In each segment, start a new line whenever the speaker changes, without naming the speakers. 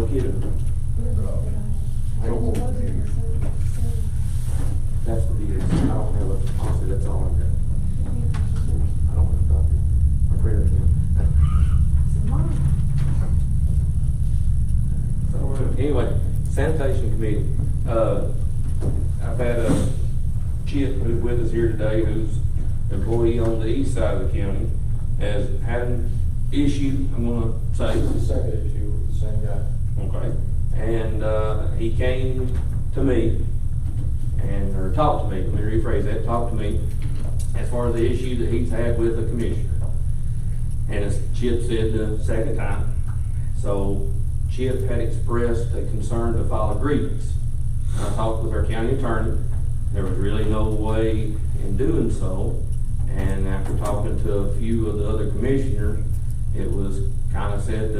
No kidding. That's the deal. I don't have a, honestly, that's all I've got. I don't have a copy. I printed it again. So, anyway, sanitation committee. I've had a Chip who's with us here today, who's an employee on the east side of the county, has had an issue, I'm gonna say.
It's the second issue with the same guy.
Okay. And he came to me or talked to me, let me rephrase that, talked to me as far as the issue that he's had with the commissioner. And as Chip said the second time, so Chip had expressed a concern to file a grievance. I talked with our county attorney. There was really no way in doing so. And after talking to a few of the other commissioners, it was kind of said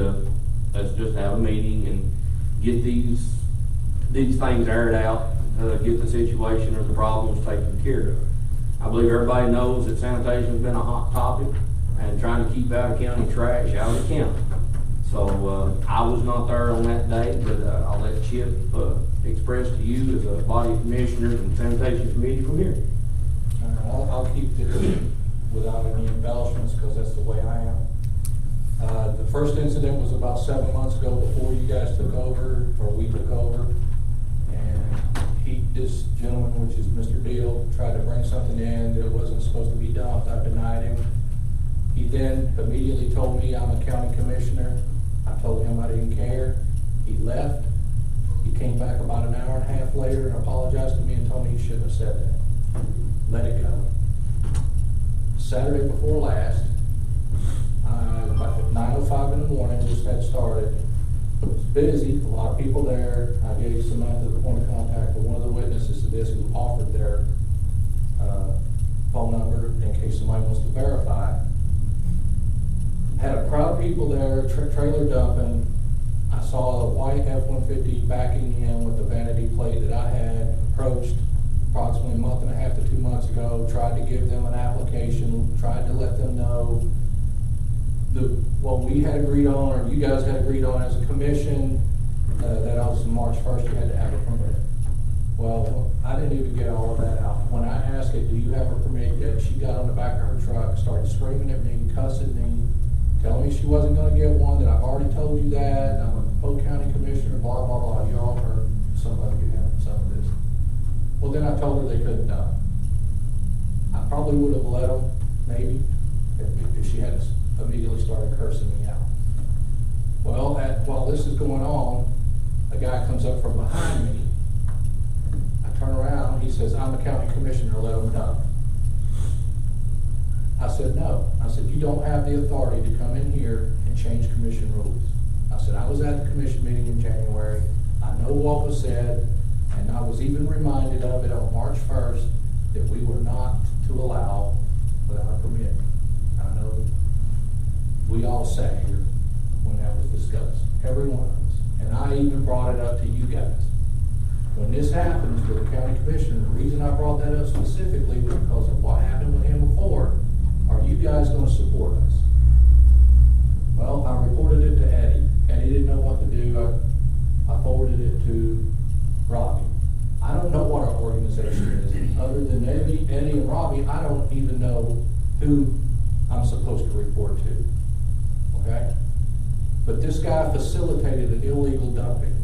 let's just have a meeting and get these things aired out, get the situation or the problems taken care of. I believe everybody knows that sanitation has been a hot topic and trying to keep out of county trash out of the county. So I was not there on that day, but I'll let Chip express to you as a body of commissioners and sanitation committee from here.
I'll keep this without any embellishments because that's the way I am. The first incident was about 7 months ago before you guys took over, or we took over. And this gentleman, which is Mr. Deal, tried to bring something in that wasn't supposed to be dumped. I denied him. He then immediately told me I'm a county commissioner. I told him I didn't care. He left. He came back about an hour and a half later and apologized to me and told me he shouldn't have said that. Let it go. Saturday before last, about 9:05 in the morning, just had started. It was busy, a lot of people there. I gave Samantha the point of contact for one of the witnesses to this who offered their phone number in case somebody wants to verify. Had a crowd of people there, trailer dumping. I saw a white F-150 backing in with the vanity plate that I had approached approximately a month and a half to 2 months ago, tried to give them an application, tried to let them know what we had agreed on, or you guys had agreed on as a commission, that was March 1st, you had to have a permit. Well, I didn't even get all of that out. When I asked her, do you have a permit yet, she got on the back of her truck, started screaming at me, cussing me, telling me she wasn't going to get one, that I've already told you that, I'm a Polk County Commissioner, blah, blah, blah. You all heard some of you have some of this. Well, then I told her they couldn't dump. I probably would have let them, maybe, if she hadn't immediately started cursing me out. Well, while this is going on, a guy comes up from behind me. I turn around, he says, I'm a county commissioner, let them dump. I said, no. I said, you don't have the authority to come in here and change commission rules. I said, I was at the commission meeting in January. I know what was said, and I was even reminded of it on March 1st that we were not to allow without a permit. I know we all sat here when that was discussed, every one of us. And I even brought it up to you guys. When this happens with the county commissioner, the reason I brought that up specifically was because of what happened with him before. Are you guys going to support us? Well, I reported it to Eddie. Eddie didn't know what to do. I forwarded it to Robbie. I don't know what our organization is. Other than Eddie and Robbie, I don't even know who I'm supposed to report to. Okay? But this guy facilitated an illegal dumping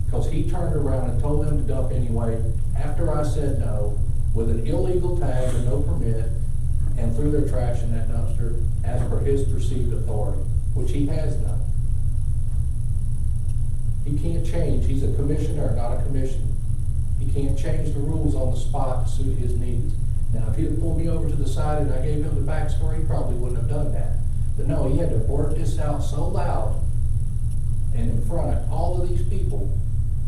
because he turned around and told them to dump anyway after I said no, with an illegal tag and no permit, and threw their trash in that dumpster as per his perceived authority, which he has done. He can't change. He's a commissioner, not a commission. He can't change the rules on the spot to suit his needs. Now, if he had pulled me over to the side and I gave him the backstory, he probably wouldn't have done that. But no, he had to blurt this out so loud and in front of all of these people.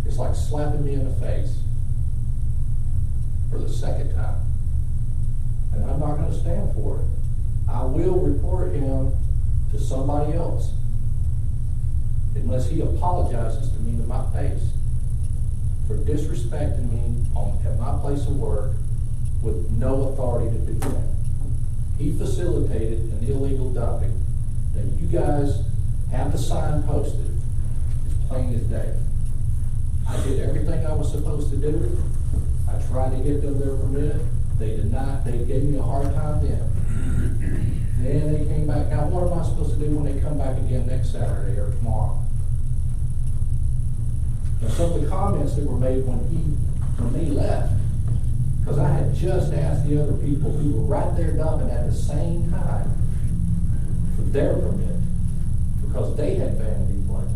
It's like slapping me in the face for the second time. And I'm not going to stand for it. I will report him to somebody else unless he apologizes to me to my face for disrespecting me at my place of work with no authority to do that. He facilitated an illegal dumping that you guys have the sign posted. It's today. I did everything I was supposed to do. I tried to get them their permit. They did not. They gave me a hard time then. Then they came back. Now, what am I supposed to do when they come back again next Saturday or tomorrow? Now, some of the comments that were made when they left, because I had just asked the other people who were right there dumping at the same time for their permit, because they had vanity plates.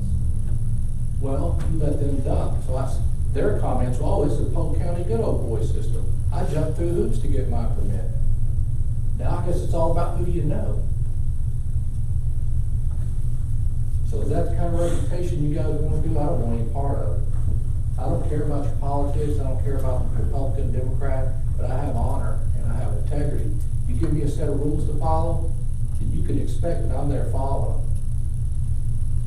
Well, you let them dump. So their comments were, oh, it's the Polk County good old boy system. I jumped through hoops to get my permit. Now I guess it's all about who you know. So is that the kind of reputation you guys want to do? I don't want any part of it. I don't care about your politics. I don't care about Republican, Democrat, but I have honor and I have integrity. You give me a set of rules to follow, and you can expect that I'm there following them.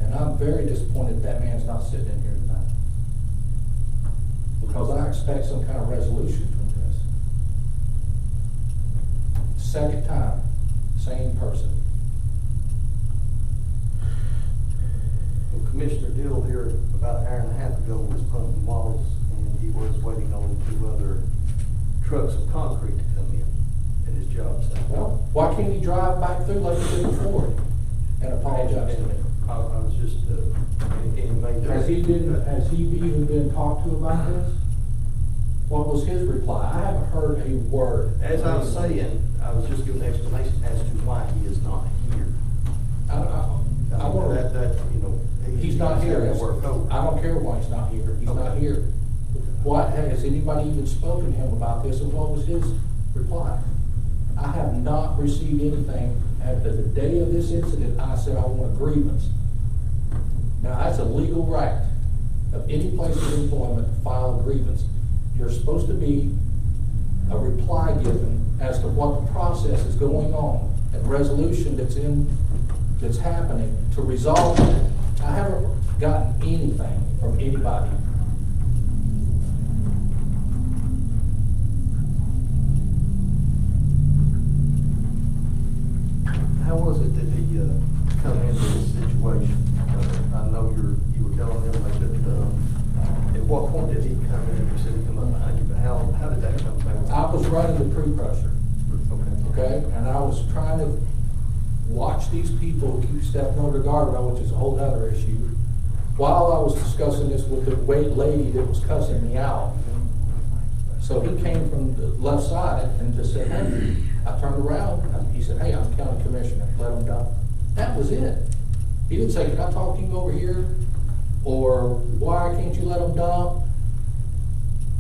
And I'm very disappointed that man's not sitting in here tonight, because I expect some kind of resolution from this. Second time, same person.
Well, Commissioner Dill here about an hour and a half ago was pumping walls, and he was waiting on 2 other trucks of concrete to come in at his job site.
Well, why can't he drive back through like he did before and apologize to me?
I was just,
Has he even been talked to about this? What was his reply? I haven't heard a word.
as I was saying, I was just giving an explanation as to why he is not here.
I want
That, you know.
He's not here.
having to work over.
I don't care why he's not here. He's not here. What, has anybody even spoken to him about this, and what was his reply? I have not received anything. At the day of this incident, I said I want a grievance. Now, that's a legal right of any place of employment to file a grievance. You're supposed to be a reply given as to what the process is going on, and resolution that's happening to resolve it. I haven't gotten anything from anybody.
How was it that he come into this situation? I know you were telling them that at what point did he come in? You said he come up behind you, but how did that come about?
I was running the pre-crusher, okay? And I was trying to watch these people keep stepping over the guardrail, which is a whole other issue, while I was discussing this with the lady that was cussing me out. So he came from the left side and just said, hey, I turned around, and he said, hey, I'm the county commissioner, let him dump. That was it. He didn't say, can I talk to you over here? Or why can't you let him dump?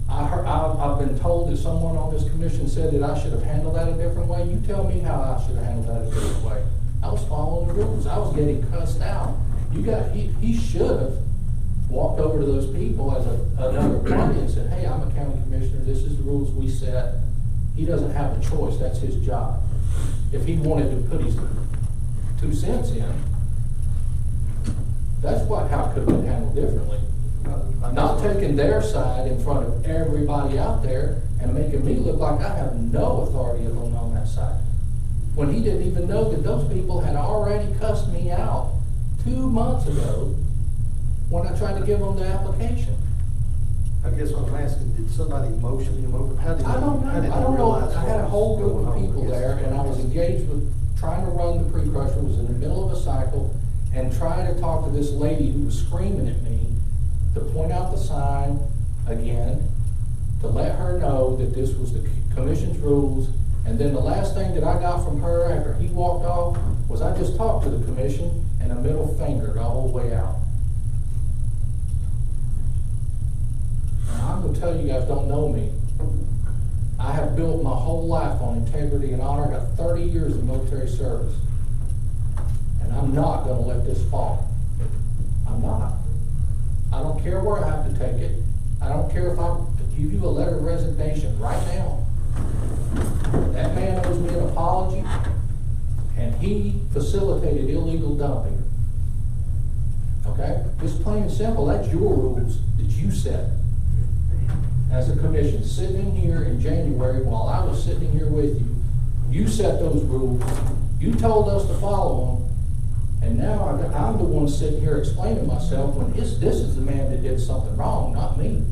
I've been told that someone on this commission said that I should have handled that a different way. You tell me how I should have handled that a different way. I was following the rules. I was getting cussed out. He should have walked over to those people as another party and said, hey, I'm a county commissioner. This is the rules we set. He doesn't have a choice. That's his job. If he wanted to put his 2 cents in, that's how it could have been handled differently. Not taking their side in front of everybody out there and making me look like I have no authority on that side. When he didn't even know that those people had already cussed me out 2 months ago when I tried to give them the application.
I guess what I'm asking, did somebody motion him over?
I don't know. I don't know. I had a whole group of people there, and I was engaged with trying to run the pre-crusher. Was in the middle of a cycle and trying to talk to this lady who was screaming at me to point out the sign again, to let her know that this was the commission's rules. And then the last thing that I got from her after he walked off was I just talked to the commission and a middle finger the whole way out. Now, I'm going to tell you guys don't know me. I have built my whole life on integrity and honor. I got 30 years of military service. And I'm not going to let this fall. I'm not. I don't care where I have to take it. I don't care if I give you a letter of resignation right now. That man owes me an apology, and he facilitated illegal dumping. Okay? It's plain and simple. That's your rules that you set as a commission. Sitting in here in January while I was sitting here with you, you set those rules. You told us to follow them, And now I'm the one sitting here explaining myself when this is the man that did something wrong, not me.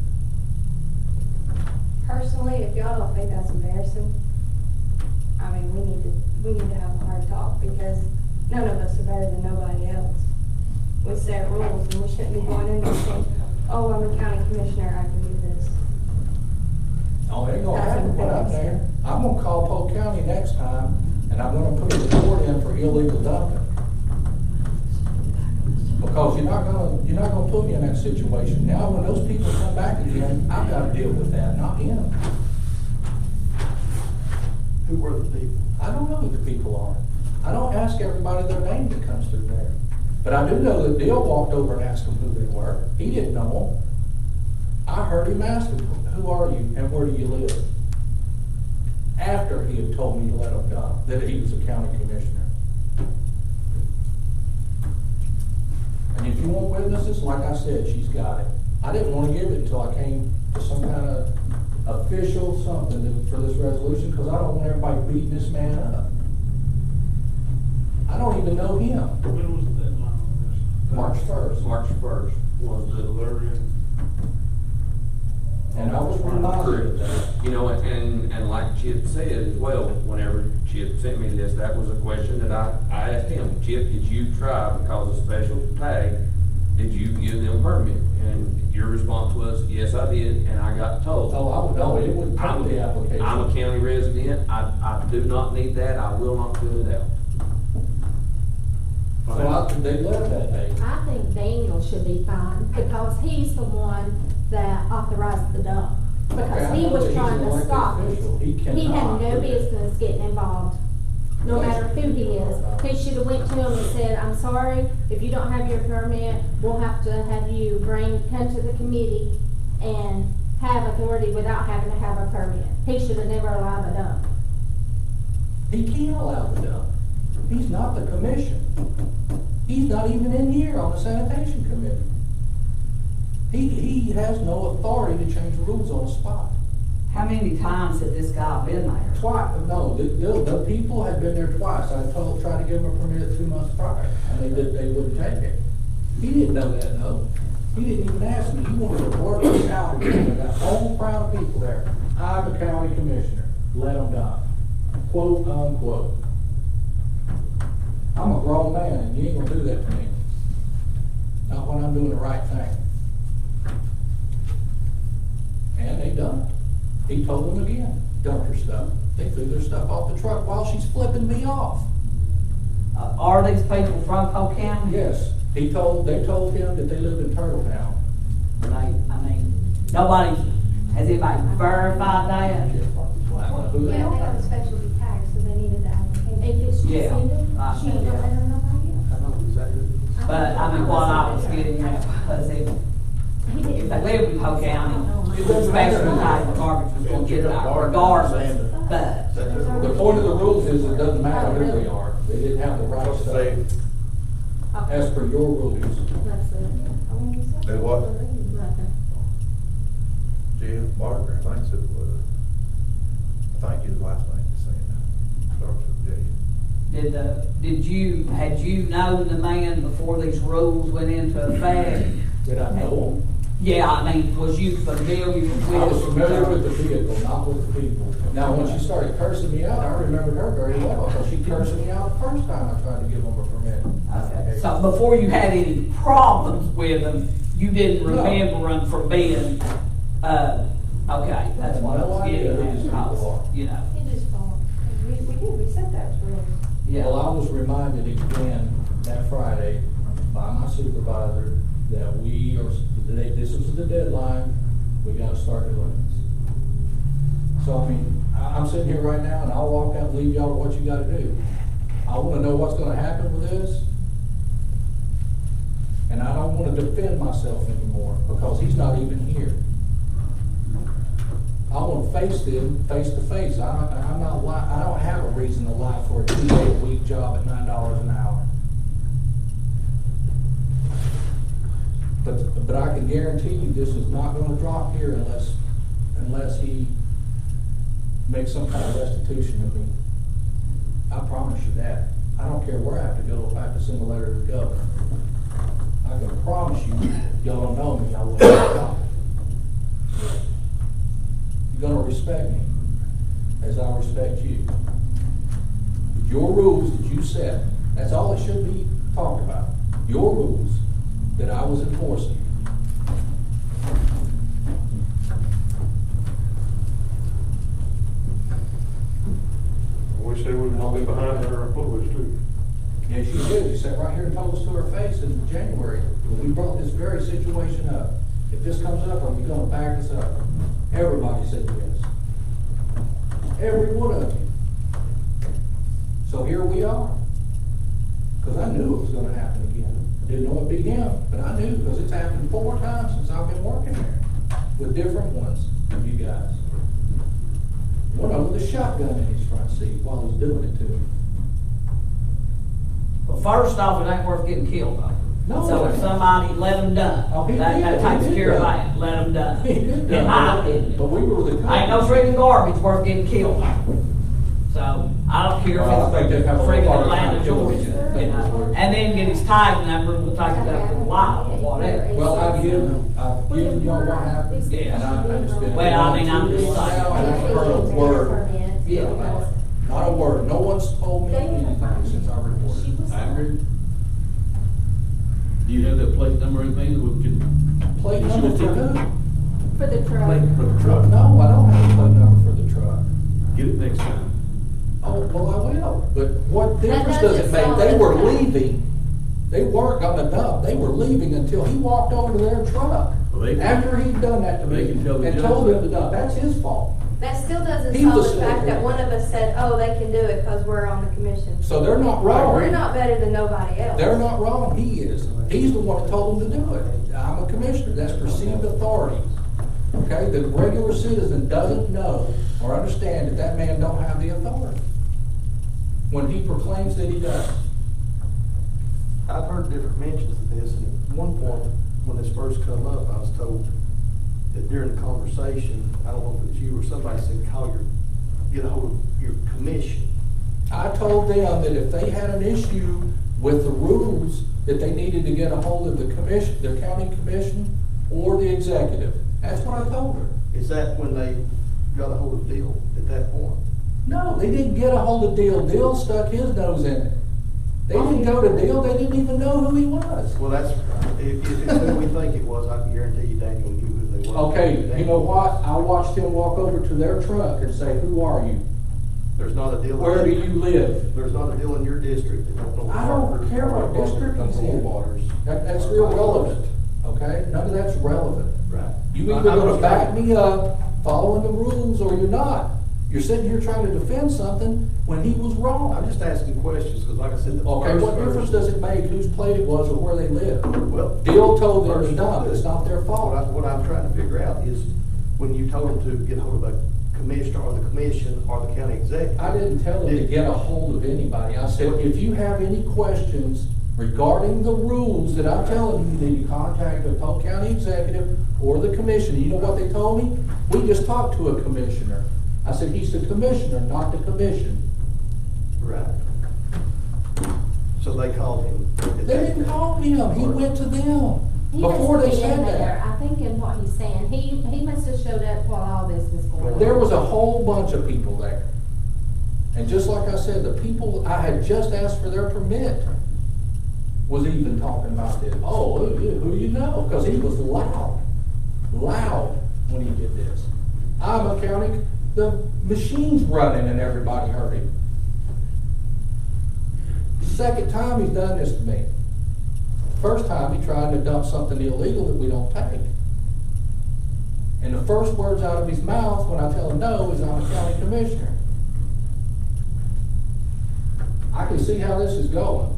Personally, if y'all don't think that's embarrassing, I mean, we need to have a hard talk, because none of us are better than nobody else. We set rules, and we shouldn't be going in there saying, oh, I'm a county commissioner, I can do this.
Oh, it ain't gonna happen when I'm there. I'm gonna call Polk County next time, and I'm gonna put a report in for illegal dumping. Because you're not gonna put me in that situation. Now, when those people come back again, I've gotta deal with that, not him.
Who were the people?
I don't know who the people are. I don't ask everybody their name that comes through there. But I do know that Bill walked over and asked them who they were. He didn't know them. I heard him ask them, who are you and where do you live? After he had told me to let him dump, that he was a county commissioner. And if you want witnesses, like I said, she's got it. I didn't want to give it until I came to some kind of official something for this resolution, because I don't want everybody beating this man up. I don't even know him.
When was the deadline on this?
March 1st.
March 1st was the
Delivery.
And I was reminded of that.
You know, and like Chip said as well, whenever Chip sent me this, that was a question that I asked him. Chip, did you try, because of special tag, did you give them permit? And your response was, yes, I did, and I got told.
Oh, I would know, it wouldn't come to the application.
I'm a county resident, I do not need that, I will not fill it out.
So they left that day.
I think Daniel should be fined because he's the one that authorized the dump. Because he was trying to stop it. He had no business getting involved, no matter who he is. He should have went to him and said, I'm sorry, if you don't have your permit, we'll have to have you come to the committee and have authority without having to have a permit. He should have never allowed a dump.
He can't allow the dump. He's not the commission. He's not even in here on the sanitation committee. He has no authority to change rules on the spot.
How many times had this guy been there?
Twice, no, the people had been there twice. I tried to give them a permit 2 months prior, and they wouldn't take it. He didn't know that, though. He didn't even ask me. He wanted to work this out again. That whole crowd of people there. I'm a county commissioner. Let them die. Quote, unquote. I'm a grown man, and you ain't gonna do that to me. Not when I'm doing the right thing. And they done it. He told them again, dump your stuff. They threw their stuff off the truck while she's flipping me off.
Are these people from Polk County?
Yes, they told him that they lived in Turtletown.
Nobody, has anybody verified that?
Who they
Yeah, they
are.
have a specialty tag, so they needed the application.
If it's just
Yeah.
ended, she don't let her nobody else.
I know exactly who it is.
But, I mean, what I was getting at, because if they live in Polk County,
It doesn't matter.
special type of garbage was gonna get that regardless, but.
The point of the rules is it doesn't matter who they are. They didn't have the right stuff as per your rules.
That's it.
They what?
Nothing.
Jim Barker thinks it was. I think his last name is saying that. Starts with J.
Had you known the man before these rules went into effect?
Did I know them?
Yeah, I mean, was you familiar with?
I was familiar with the vehicle, not with the people. Now, when she started cursing me out, I remembered her very well, because she cursed me out the first time I tried to give them a permit.
Okay, so before you had any problems with them, you didn't remember them from being, okay, that's what I was getting at, because, you know,
It just fall. We set that rules.
yeah.
Well, I was reminded again that Friday by my supervisor that this was the deadline, we gotta start doing this. So, I mean, I'm sitting here right now and I'll walk out and leave y'all to what you gotta do. I wanna know what's gonna happen with this. And I don't wanna defend myself anymore because he's not even here. I wanna face them face to face. I don't have a reason to lie for a 2-day-a-week job at $9 an hour. But I can guarantee you this is not gonna drop here unless he makes some kind of restitution to me. I promise you that. I don't care where I have to go if I have to send a letter to the governor. I can promise you, y'all don't know me, I will not stop it. You're gonna respect me as I respect you. Your rules that you set, that's all it should be talked about. Your rules that I was enforcing.
We said we would not be behind our employees too.
Yes, you did. You sat right here and told us to our face in January, when we brought this very situation up. If this comes up, are you gonna back us up? Everybody said yes. Every one of you. So here we are. Because I knew it was gonna happen again. I didn't know it'd be him, but I knew, because it's happened 4 times since I've been working there, with different ones of you guys. One of them with a shotgun in his front seat while he's doing it to me.
Well, first off, it ain't worth getting killed though.
No,
So
it
if
ain't.
somebody, let them done.
Oh, he
That
did.
takes
He did
care of
that.
that, let them done.
He did
In
that.
my opinion.
But we were the company.
Ain't no freaking garbage worth getting killed. So, I don't care
Well, I think
if
they have
it's
a
freaking
hard
Atlanta,
time killing
Georgia,
each other.
you know, and then get his tag number, and we'll take it up to the lot or whatever.
Well, I've given y'all what happened.
Yeah.
And I just been.
Well, I mean, I'm just saying.
Now, and I haven't heard a word.
Yeah.
Not a word. No one's told me anything since I reported.
Angry? Do you have that plate number or anything that we can?
Plate number for who?
For the truck.
Plate for the truck?
No, I don't have a plate number for the truck.
Get it next time.
Oh, well, I will. But what difference
doesn't
does it make?
solve
They
the
were
problem.
leaving. They weren't gonna dump. They were leaving until he walked over to their truck.
Well, they can-
After he'd done that to
They
me
can tell the
and
judge
told them
that.
to dump. That's his fault.
That still doesn't
He
solve
was
the fact
still
that
here.
one of us said, oh, they can do it because we're on the commission.
So they're not wrong.
We're not better than nobody else.
They're not wrong, he is. He's the one that told them to do it. I'm a commissioner, that's perceived authority. Okay, the regular citizen doesn't know or understand that that man don't have the authority when he proclaims that he does.
I've heard different mentions of this, and at one point, when this first come up, I was told that during the conversation, I don't know if it was you or somebody said, get a hold of your commission.
I told them that if they had an issue with the rules, that they needed to get a hold of the commission, the county commission, or the executive. That's what I told her.
Is that when they got a hold of Deal at that point?
No, they didn't get a hold of Deal. Deal stuck his nose in it. They didn't go to Deal, they didn't even know who he was.
Well, that's, if it's who we think it was, I can guarantee you Daniel knew who they were.
Okay, you know what? I watched him walk over to their truck and say, who are you?
There's not a deal.
Where do you live?
There's not a deal in your district that don't know.
I don't care what district he's in. That's irrelevant, okay? None of that's relevant.
Right.
You either gonna back me up following the rules or you're not. You're sitting here trying to defend something when he was
I'm
wrong.
just asking questions, because like I said, the
Okay,
first
what difference
version-
does it make whose plate it was or where they live?
Well,
Deal told them to dump, it's not their fault.
What I'm trying to figure out is, when you told them to get hold of a commissioner or the commission or the county executive.
I didn't tell them to get a hold of anybody. I said, if you have any questions regarding the rules that I'm telling you, then you contact the Polk County executive or the commission. You know what they told me? We just talked to a commissioner. I said, he's the commissioner, not the commission.
Right. So they called him. at
They
that
didn't
point.
call him, he went to them
He
before
must
they
be in
said
there.
that.
I think in what he's saying, he must have showed up while all this was going on.
There was a whole bunch of people there. And just like I said, the people I had just asked for their permit was even talking about this. Oh, who do you know? Because he was loud when he did this. I'm a county, the machine's running and everybody heard him. The second time he's done this to me. First time he tried to dump something illegal that we don't take. And the first words out of his mouth when I tell him no is, I'm a county commissioner. I can see how this is going.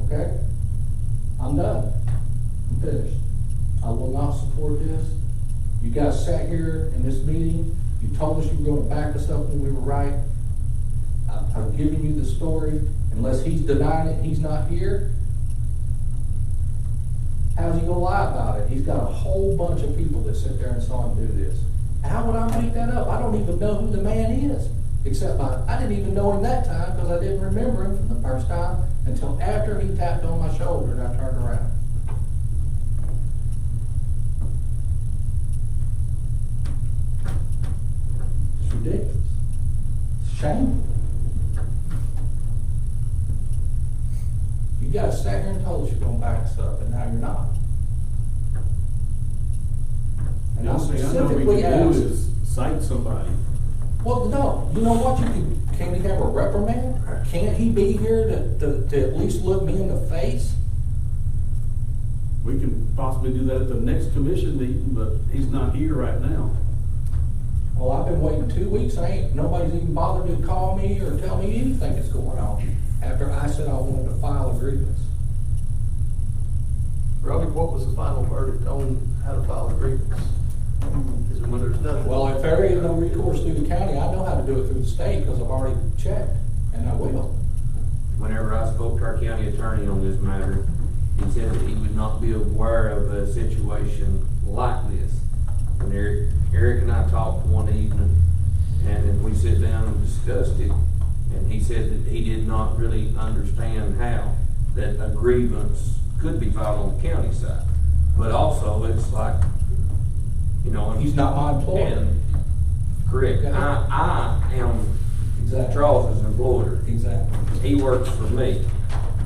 Okay? I'm done. I'm finished. I will not support this. You guys sat here in this meeting. You told us you were going to back us up when we were right. I've given you the story. Unless he's denying it, he's not here. How's he gonna lie about it? He's got a whole bunch of people that sit there and saw him do this. How would I make that up? I don't even know who the man is. Except I didn't even know him that time because I didn't remember him from the first time until after he tapped on my shoulder and I turned around. It's ridiculous. It's shameful. You guys sat here and told us you're gonna back us up, and now you're not. And I
All we
specifically
can do
asked.
is cite somebody.
Well, no, you know what, can't he have a reprimand? Or can't he be here to at least look me in the face?
We can possibly do that at the next commission meeting, but he's not here right now.
Well, I've been waiting 2 weeks, nobody's even bothered to call me or tell me anything that's going on, after I said I wanted to file a grievance.
Robbie, what was the final verdict on how to file a grievance? Is it when there's nothing?
Well, if there is no recourse through the county, I know how to do it through the state, because I've already checked, and I will.
Whenever I spoke to our county attorney on this matter, he said that he would not be aware of a situation like this. And Eric and I talked one evening, and then we sat down and discussed it, and he said that he did not really understand how that a grievance could be filed on the county side. But also, it's like, you know.
He's not my employer.
And, correct. I am
Exactly.
Charles's employer.
Exactly.
He works for me,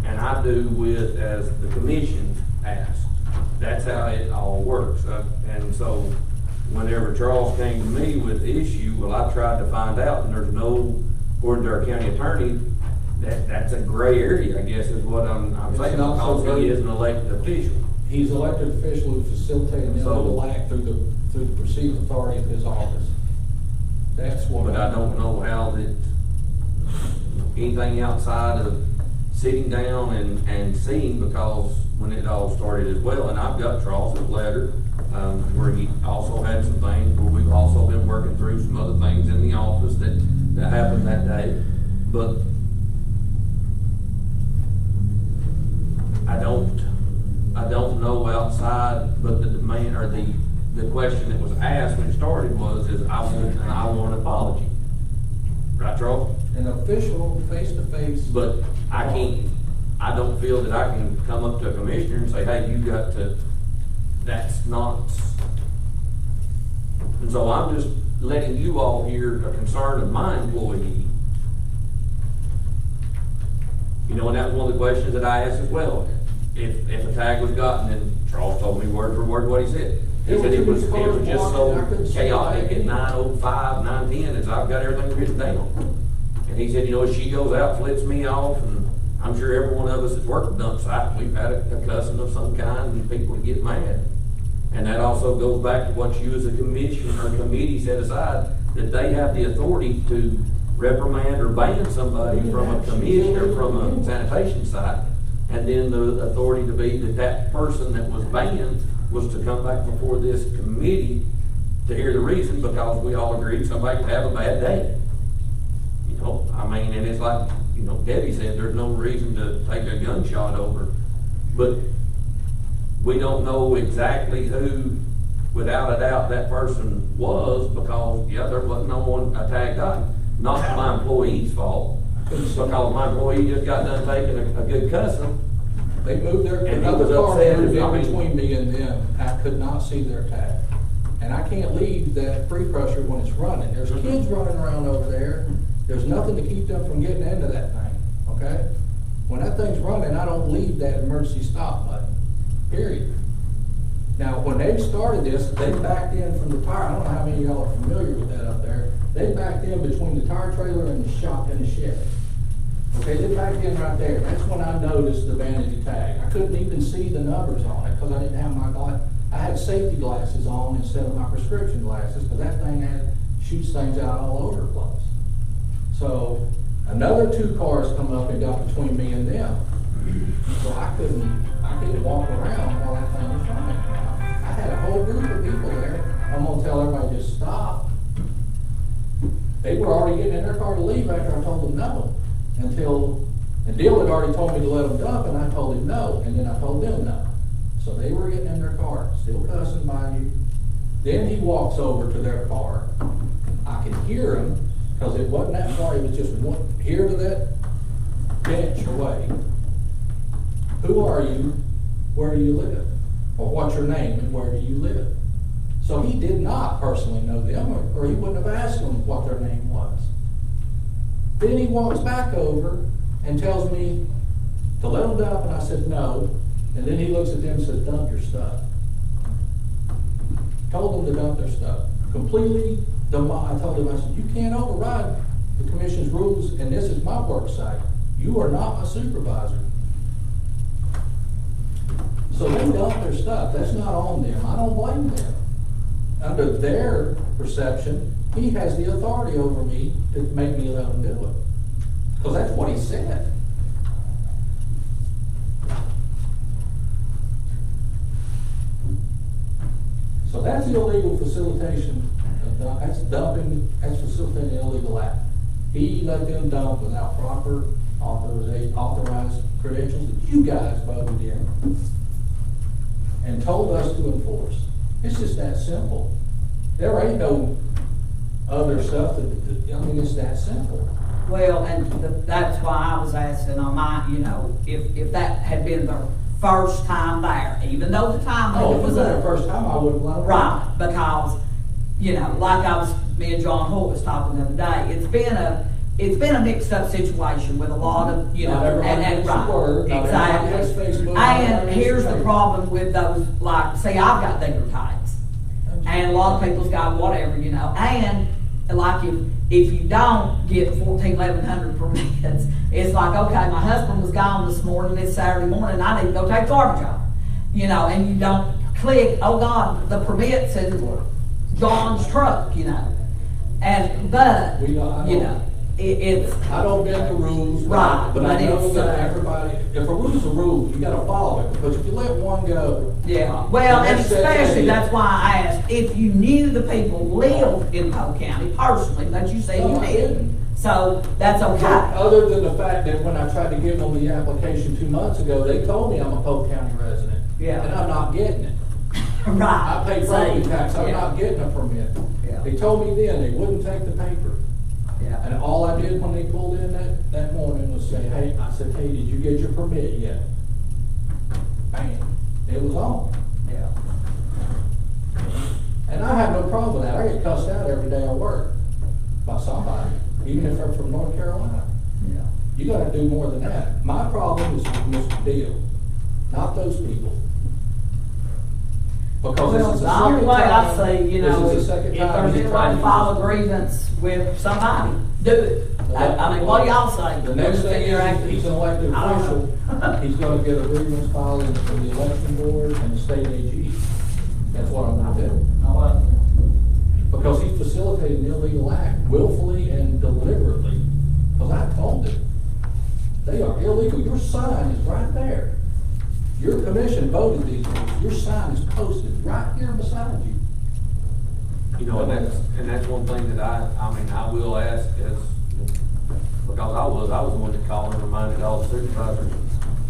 and I do with as the commission asked. That's how it all works. And so, whenever Charles came to me with the issue, well, I tried to find out, and there's no, according to our county attorney, that's a gray area, I guess is what I'm saying,
not so
because
gray.
he is an elected official.
He's elected official who facilitated the
So-
illegal act through the perceived authority of his office. That's what.
But I don't know how that, anything outside of sitting down and seeing, because when it all started as well, and I've got Charles's letter, where he also had some things, where we've also been working through some other things in the office that happened that day, but I don't know outside, but the demand, or the question that was asked when it started is I want an apology. Right, Charles?
An official, face-to-face.
But I don't feel that I can come up to a commissioner and say, hey, you got to, that's not. And so I'm just letting you all hear a concern of my employee. You know, and that's one of the questions that I asked as well. If a tag was gotten, and Charles told me word for word what he said. He said it was just so chaotic at 9:05, 9:10, as I've got everything written down. And he said, you know, as she goes out, flips me off, and I'm sure every one of us that's worked a dump site, we've had a cussing of some kind, and people get mad. And that also goes back to what you as a commission or committee set aside, that they have the authority to reprimand or ban somebody from a commission or from a sanitation site, and then the authority to be that person that was banned was to come back before this committee to hear the reason, because we all agreed somebody could have a bad day. You know, I mean, and it's like, you know, Debbie said, there's no reason to take a gunshot over, but we don't know exactly who, without a doubt, that person was, because, yeah, there wasn't no one tag gotten. Not my employee's fault, because my employee just got done taking a good cussing.
They moved their,
And he
another
was
car
upset,
moved
I
in
mean-
between me and them. I could not see their tag. And I can't leave that pre-crusher when it's running. There's kids running around over there. There's nothing to keep them from getting into that thing, okay? When that thing's running, I don't leave that emergency stop button, period. Now, when they started this, they backed in from the tire. I don't know how many of y'all are familiar with that up there. They backed in between the tire trailer and the shop and the shed. Okay, they backed in right there. That's when I noticed the vanity tag. I couldn't even see the numbers on it because I didn't have my glass. I had safety glasses on instead of my prescription glasses, because that thing shoots things out all over the place. So another 2 cars come up and got between me and them. So I couldn't walk around while that thing was running. I had a whole group of people there. I'm gonna tell everybody just stop. They were already getting in their car to leave after I told them no. And Dale had already told me to let them dump, and I told him no, and then I told them no. So they were getting in their car, still cussing, mind you. Then he walks over to their car. I could hear him, Because it wasn't that far, it was just one, here to that bench away. Who are you? Where do you live? Or what's your name and where do you live? So he did not personally know them, or he wouldn't have asked them what their name was. Then he walks back over and tells me to let them dump, and I said no. And then he looks at them and says, dump your stuff. Told them to dump their stuff. Completely, I told him, I said, you can't override the commission's rules, and this is my work site. You are not my supervisor. So they dump their stuff. That's not on them. I don't blame them. Under their perception, he has the authority over me to make me let him do it. Because that's what he said. So that's illegal facilitation. That's dumping, that's facilitating an illegal act. He let them dump without proper authorized credentials that you guys voted in and told us to enforce. It's just that simple. There ain't no other stuff that, I mean, it's that simple.
Well, and that's why I was asking on my, you know, if that had been the first time there, even though the time
Oh,
limit
if it was
was
the
up.
first time, I would have let them.
Right, because, you know, like me and John Holt was talking the other day, it's been a mixed up situation with a lot of, you know,
Not everybody
and
knows the
right,
word, not everybody has
exactly.
Facebook,
And
not
here's the
everybody's
problem with those, like, say I've got digger tags, and a lot of people's got whatever, you know, and like if you don't get 1,1100 permits, it's like, okay, my husband was gone this morning, it's Saturday morning, I need to go take garbage off, you know, and you don't click, oh God, the permit says John's truck, you know, and but you know. It's.
I don't bend the rules,
Right,
but I
but
know
it's,
that everybody, if a rule's a rule, you gotta follow it, because if you let one go.
Yeah, well, and
That's it.
especially, that's why I asked, if you knew the people lived in Polk County personally, that you said
No,
you
I
did.
didn't.
So, that's okay.
Other than the fact that when I tried to give them the application 2 months ago, they told me I'm a Polk County resident.
Yeah.
And I'm not getting it.
Right.
I pay property
See,
tax, I'm
yeah.
not getting a permit.
Yeah.
They told me then, they wouldn't take the paper.
Yeah.
And all I did when they pulled in that morning was say, hey, I said, hey, did you get your permit yet? Bam, it was on.
Yeah.
And I have no problem with that. I get cussed out every day I work by somebody, even if they're from North Carolina.
Yeah.
You gotta do more than that. My problem is with Mr. Deal, not those people. Because this
Well,
is the
the only
second
way I
time-
say, you know,
this
if
is the second time
there's
he's
any
tried
way
to
to file a
use
grievance with somebody, do it. I mean, what do y'all say?
The next thing is, he's an elected
I don't
official,
know.
he's gonna get a grievance filed from the election board and the state AG. That's what I'm gonna do.
I like that.
Because he facilitated an illegal act willfully and deliberately. Because I told him, they are illegal. Your sign is right there. Your commission voted these rules. Your sign is posted right here beside you.
You know, and that's one thing that I mean, I will ask as, because I was the one that called and reminded all the supervisors,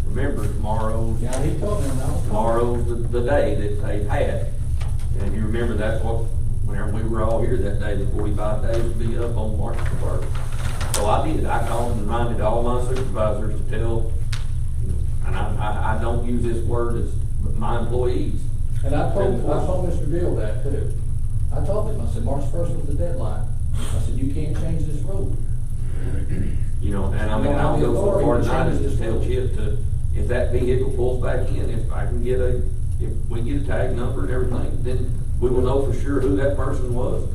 remember tomorrow's
Yeah, he told me that.
tomorrow's the day that they had. And you remember that's what, whenever we were all here that day, the 45 days would be up on March the 1st. So I did, I called and reminded all my supervisors to tell, and I don't use this word as my employees.
And I told Mr. Deal that too. I told him, I said, March 1st was the deadline. I said, you can't change this rule.
You know, and I mean, I'll go so far tonight as to tell Chip to, if that vehicle pulls back in, if I can get if we get a tag number and everything, then we will know for sure who that person was.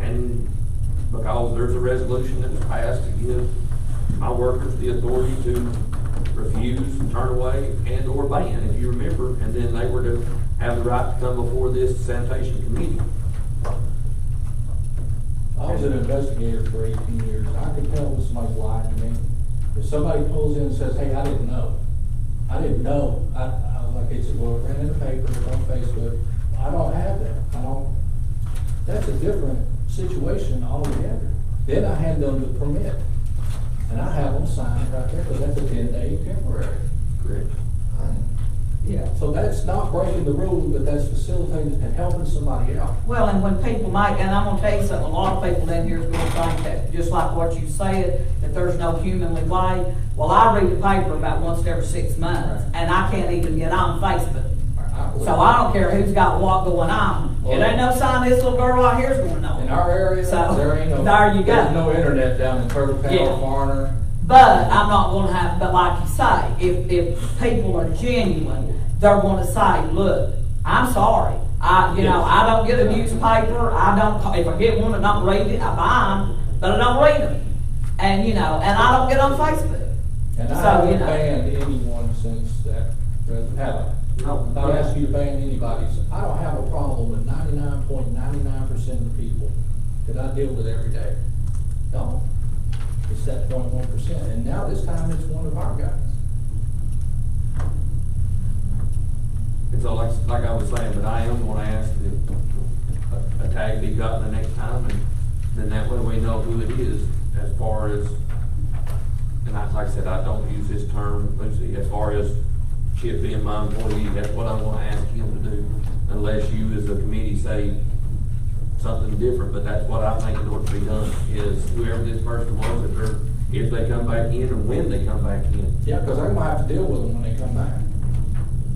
And because there's a resolution that was passed to give my workers the authority to refuse, turn away, and or ban, if you remember, and then they were to have the right to come before this sanitation committee.
I was an investigator for 18 years. I could tell when somebody's lying to me. If somebody pulls in and says, hey, I didn't know. I didn't know. I was like, it's well, it ran in the paper, it's on Facebook. I don't have that. That's a different situation altogether. Then I hand them the permit. And I have them sign it right there, because that's a 10-day temporary.
Correct.
Yeah.
So that's not breaking the rules, but that's facilitating and helping somebody out.
Well, and when people make, and I'm gonna tell you something, a lot of people in here is gonna think that, just like what you said, that there's no humanly way. Well, I read the paper about once every 6 months, and I can't even get on Facebook. So I don't care who's got what going on. It ain't no sign this little girl right here's going on.
In our area,
So,
there ain't no,
there you go.
there's no internet down in Turtle Town
Yeah.
or Farner.
But I'm not gonna have, but like you say, if people are genuine, they're gonna say, look, I'm sorry. I don't get a newspaper, if I get one and don't read it, I buy them, but I don't read them. And, and I don't get on Facebook.
And I
So,
haven't banned anyone since that, have I?
No.
I'll ask you to ban anybody. So I don't have a problem with 99.99% of the people that I deal with every day. Don't. It's that 0.1%. And now this time it's one of our guys.
And so like I was saying, but I am gonna ask that a tag be gotten the next time, and then that way we know who it is as far as, and like I said, I don't use this term loosely, as far as Chip being my employee, that's what I'm gonna ask him to do, unless you as a committee say something different, but that's what I think in order to be done, is whoever this person was, if they come back in or when they come back in.
Yeah, because I'm gonna have to deal with them when they come back.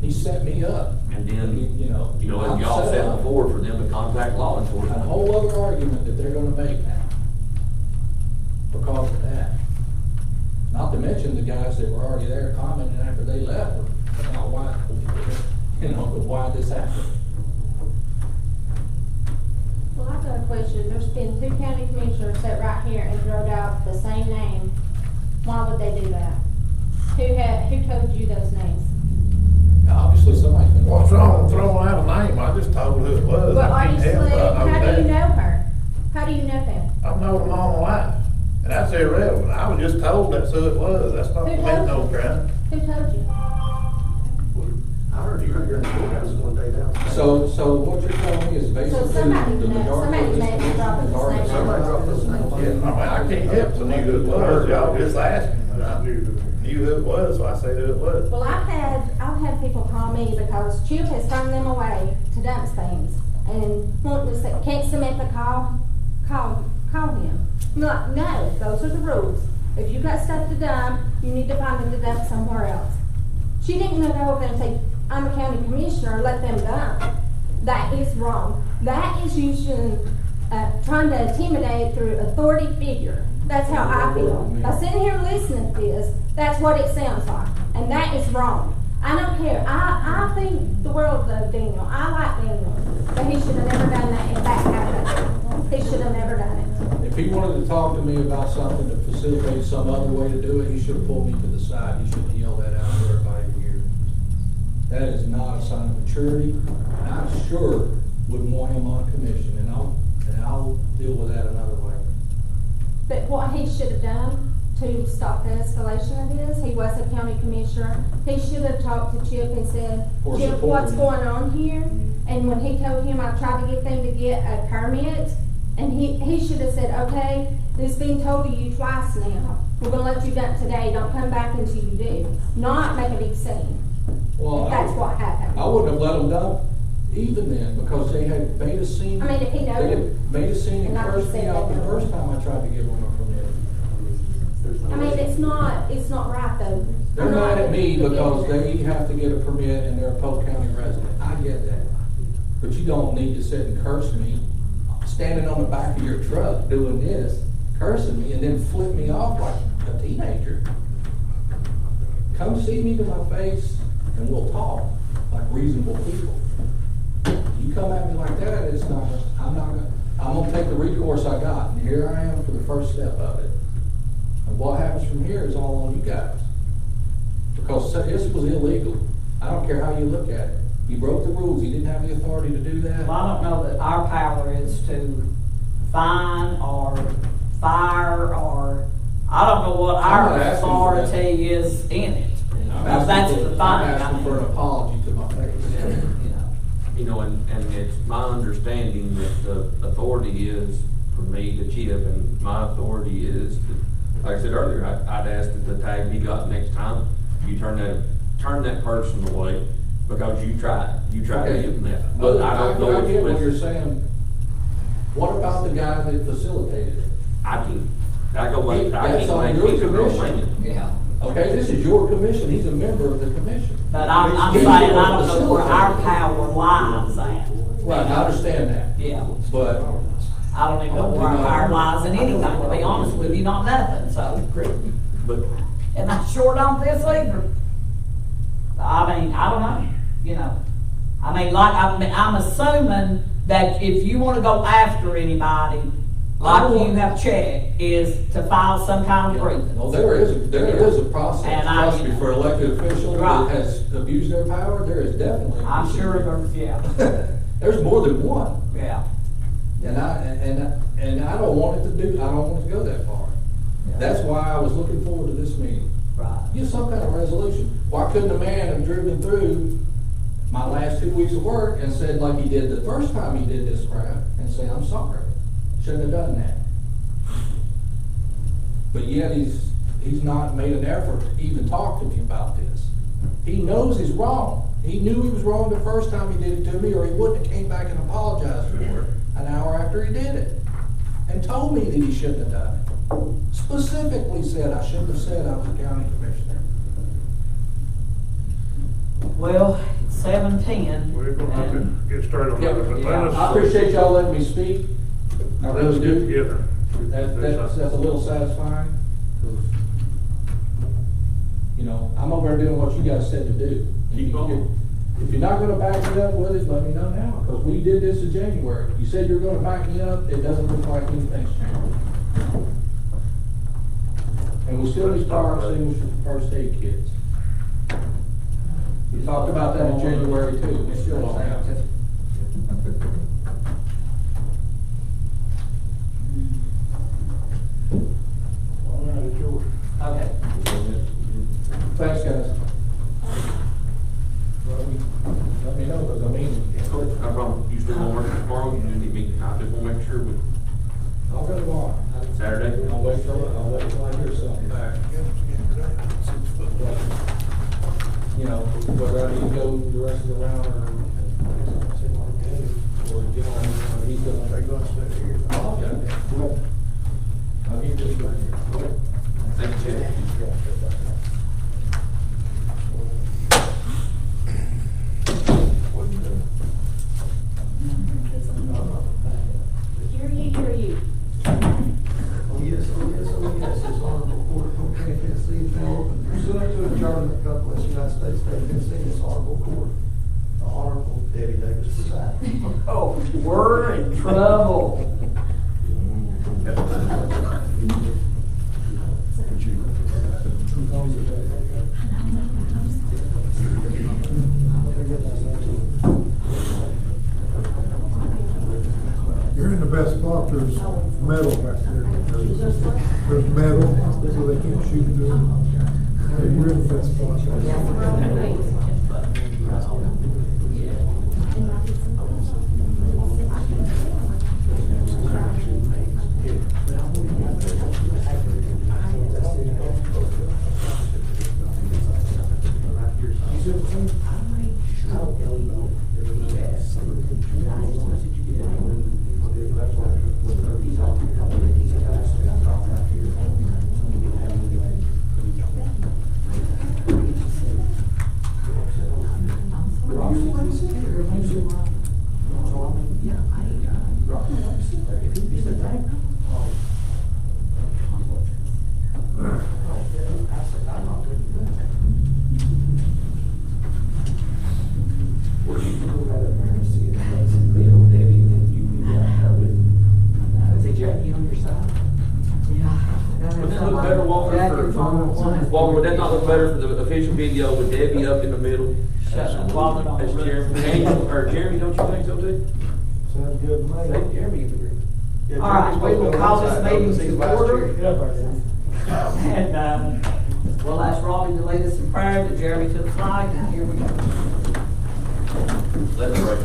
He set me up.
And then,
as
as y'all said before, for them to contact law
A
enforcement.
whole other argument that they're gonna make now because of that. Not to mention the guys that were already there commenting after they left about why this happened.
Well, I've got a question. There's been 2 county commissioners sat right here and wrote out the same name. Why would they do that? Who told you those names?
Obviously, somebody's been.
What's wrong with throwing out a name? I just told who it was.
Well,
I can't help it. I know
how do
that.
you know her? How do you know them?
I've known them all my life, and that's irrelevant. I was just told that's who it was. That's not
Who
commit
told
no
you?
crime.
Who told you?
I heard you right here in the courthouse one day down.
So what you're telling me is basically
somebody
the
knows-
majority of
somebody
this
may
commission
drop
has
his
already.
name.
Somebody dropped this name.
Yeah, I mean, I can't help to know who it was. Y'all just asked me, but I knew who it was, so I said who it was.
Well, I've had people call me because Chip has thrown them away to dump things and wanting to say, can't Samantha call him. I'm like, no, those are the rules. If you got stuff to dump, you need to find them to dump somewhere else. She didn't go over there and say, I'm a county commissioner, let them dump. That is wrong. That is using, trying to intimidate through authority figure. That's how I feel. By sitting here listening to this, that's what it sounds like. And that is wrong. I don't care. I think the world of Daniel. I like Daniel. But he should have never done that if that happened. He should have never done it.
If he wanted to talk to me about something to facilitate some other way to do it, he should have pulled me to the side. He should have yelled that out for everybody to hear. That is not a sign of maturity. And I sure wouldn't want him on a commission, and I'll deal with that another way.
But what he should have done to stop the escalation of this, he was a county commissioner. He should have talked to Chip and said,
Or
Chip, what's
supported
going on here? And when he told him, I tried to get them to get a permit, and he should have said, okay, this has been told to you twice now. We're gonna let you dump today, don't come back until you do. Not make a big scene.
Well,
That's what happened.
I wouldn't have let him dump even then, because they had made a scene.
I mean, if he knows
They
it.
had made a scene and
Like you
cursed me
said,
out
they
the
know.
first time I tried to give them a permit.
I mean, it's not right though.
They're
I'm not
mad at me
forgiving
because
it.
they have to get a permit and they're a Polk County resident. I get that. But you don't need to sit and curse me, standing on the back of your truck doing this, cursing me, and then flip me off like a teenager. Come see me to my face and we'll talk like reasonable people. You come at me like that, I'm gonna take the recourse I got, and here I am for the first step of it. And what happens from here is all on you guys. Because this was illegal. I don't care how you look at it. He broke the rules. He didn't have the authority to do that.
Well, I don't know that our power is to fine or fire or, I don't know what
I'm
our
not asking for that.
authority is in it.
I'm
Because that's
asking
the
for-
thing.
I'm asking for an apology to my face.
And it's my understanding that the authority is for me to Chip, and my authority is, like I said earlier, I'd ask that the tag be got next time. You turn that person away, because you tried to
Okay.
give them that.
But
But I don't know
I
if
get what you're
with,
saying. What about the guy that facilitated it?
I can, I go back, I
That's on
can't
your
make he's a real
commission.
man.
Yeah.
Okay, this is your commission, he's a member of the commission.
But I'm
He's
saying,
the
I don't know where our
facilitator.
power lies at.
Right, I understand that.
Yeah.
But,
I don't even know where our power lies in anything, to be honest with you, not nothing, so.
But
And I sure don't this either. I mean, I don't know, you know. I mean, like, I'm assuming that if you wanna go after anybody, like you have checked, is to file some kind of grievance.
well, there is a process,
And I-
trust me, for elected officials
Right.
that has abused their power, there is definitely.
I'm sure there's, yeah,
There's more than one.
yeah.
And I don't want it to go that far.
Yeah.
That's why I was looking forward to this meeting.
Right.
Get some kind of resolution. Why couldn't a man have driven through my last 2 weeks of work and said like he did the first time he did this crap and say, I'm sorry, shouldn't have done that. But yet he's not made an effort to even talk to me about this. He knows he's wrong. He knew he was wrong the first time he did it to me, or he wouldn't have came back and apologized for it an hour after he did it. And told me that he shouldn't have done it. Specifically said I shouldn't have said I was a county commissioner.
Well, it's 7:10.
We're gonna have to get started on that, but
Yeah.
let us.
I appreciate y'all letting me speak. I
Let's
really
get
do.
together.
That's a little satisfying. 'Cause, you know, I'm over there doing what you guys said to do.
Keep going.
If you're not gonna back me up with it, let me know now, because we did this in January. You said you're gonna back me up, it doesn't look like anything's changed. And we still need fire extinguishers for first aid kits. We talked about that in January too, we still don't have it.
All right, it's yours.
Okay.
Thanks, guys. Let me know, because I mean,
no problem. You still want to work tomorrow? You just need me, I just want to make sure we,
I'll go tomorrow.
Saturday?
I'll wait till I hear something back. You know, whether I need to go the rest of the round or get on, or he's gonna.
They're gonna stay here.
I'll give you this right here.
Thank you, Chad.
What you doing?
Hear you.
Oh, yes, it's honorable court, Cocaine, Tennessee, is now open. Pursuant to adjournment, God bless the United States, State of Tennessee, this honorable court. The Honorable Debbie Davis presiding.
Oh, we're in trouble.
You're in the best spot, there's metal back there. There's metal, so they can't shoot through it. You're in the best spot.
Would that look better, Walter, Walter, would that not look better for the official video with Debbie up in the middle? As Jeremy, or Jeremy, don't you think so too?
Sounds good to
I
me.
think Jeremy would agree.
Yeah,
All right, we will call this meeting
He's
to
vice
order.
chair.
And, we'll ask Robbie to lead us in prayer, to Jeremy to the flag, and here we go.
Let's pray.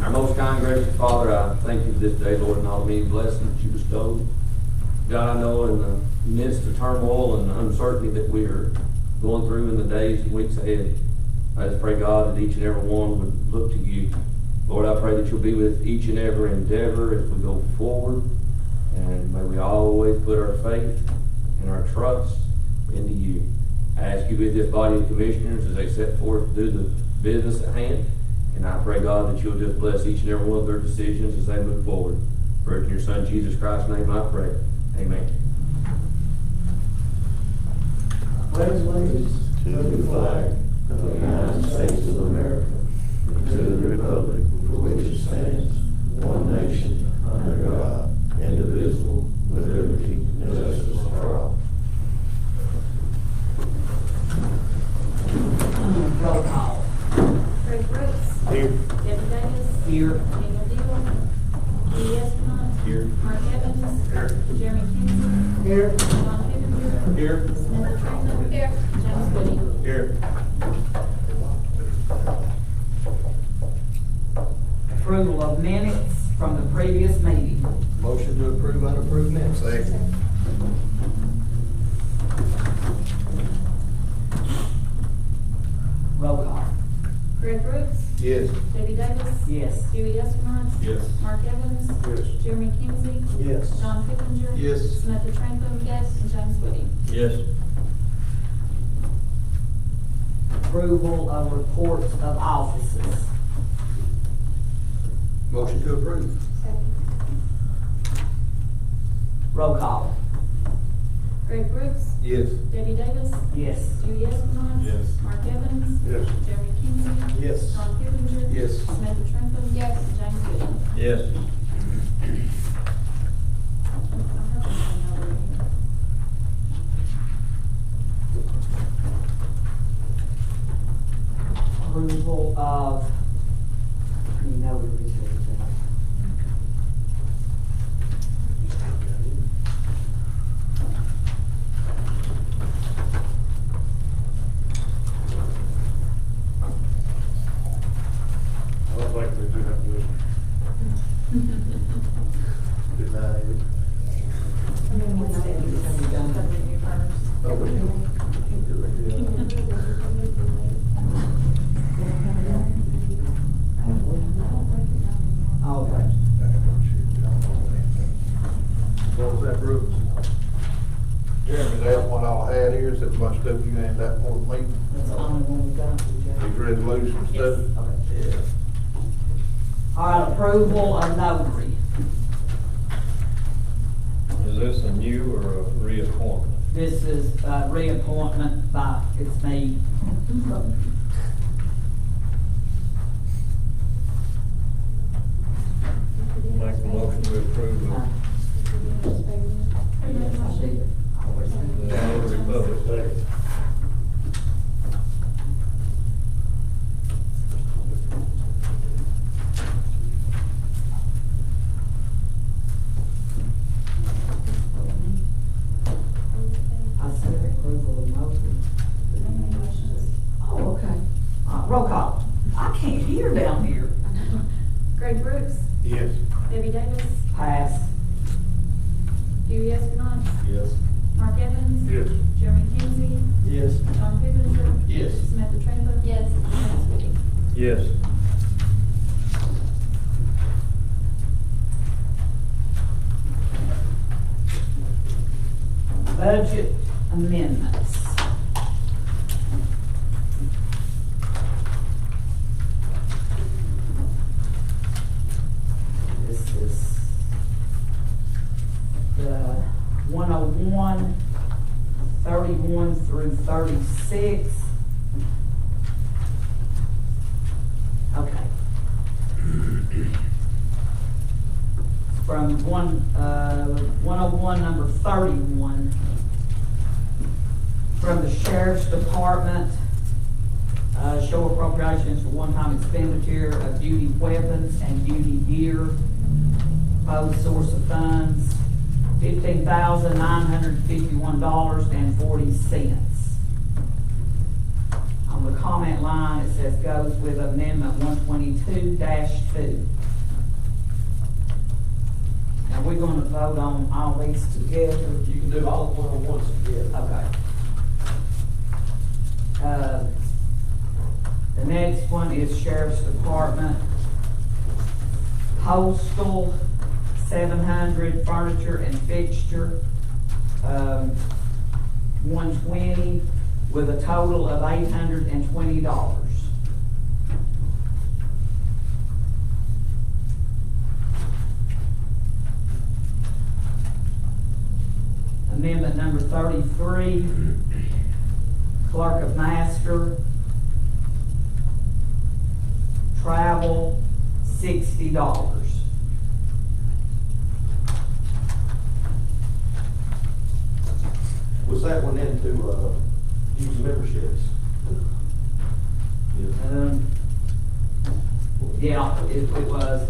Our most kind, gracious Father, I thank you for this day, Lord, and all the many blessings that you bestowed. God, I know in the midst of turmoil and uncertainty that we are going through in the days and weeks ahead, I just pray, God, that each and every one would look to you. Lord, I pray that you'll be with each and every endeavor as we go forward. And may we always put our faith and our trust into you. I ask you with this body of commissioners as they set forth to do the business at hand. And I pray, God, that you'll just bless each and every one of their decisions as they move forward. For in your Son, Jesus Christ's name, I pray. Amen.
Pledge allegiance to the flag of the United States of America, and to the republic for which it stands, one nation, under God, indivisible, with liberty and justice for all.
Roll call.
Greg Brooks.
Here.
Debbie Davis.
Here.
Daniel Deal. Judy Estimont.
Here.
Mark Evans.
Here.
Jeremy Kinsey.
Here.
John Pippinger.
Here.
Samantha Trent. Here. James Woody.
Here.
Approval of minutes from the previous meeting.
Motion to approve unapproved minutes.
Second.
Roll call.
Greg Brooks.
Yes.
Debbie Davis.
Yes.
Judy Estimont.
Yes.
Mark Evans.
Yes.
Jeremy Kinsey.
Yes.
John Pippinger.
Yes.
Samantha Trent. Yes. And James Woody.
Yes.
Approval of reports of offices.
Motion to approve.
Roll call.
Greg Brooks.
Yes.
Debbie Davis.
Yes.
Judy Estimont.
Yes.
Mark Evans.
Yes.
Jeremy Kinsey.
Yes.
John Pippinger.
Yes.
Samantha Trent. Yes. And James Woody.
Yes.
Approval of, you know we received that.
I don't think they do have to. Deny it. Oh, we can't do it.
Okay.
What was that, Brooks? Jeremy, that's what I'll add here, is that much stuff you had that for the meeting,
That's the only one we got,
these resolutions
Yes.
stuff.
Okay.
Yeah.
All right, approval of notary.
Is this a new or a reappointment?
This is reappointment by, it's me.
Make a motion to approve the
Yes, I see it.
notary public. Second.
I said approval of notary. Oh, okay. Roll call. I can't hear down here.
Greg Brooks.
Yes.
Debbie Davis.
Pass.
Judy Estimont.
Yes.
Mark Evans.
Yes.
Jeremy Kinsey.
Yes.
John Pippinger.
Yes.
Samantha Trent. Yes. And James Woody.
Yes.
Budget amendments. This is the 101, 31 through 36. Okay. From 101, number 31, from the Sheriff's Department, show appropriations for one-time expenditure of duty weapons and duty gear. Proposed source of funds, $15,951.40. On the comment line, it says goes with amendment 122-2. Now, we're gonna vote on all these together.
You can do all the 101s together.
Okay. The next one is Sheriff's Department. Postal, 700, furniture and fixture, 120, with a total of $820. Amendment number 33, Clerk of Master, travel, $60.
Was that one into, use memberships?
Yeah, it was.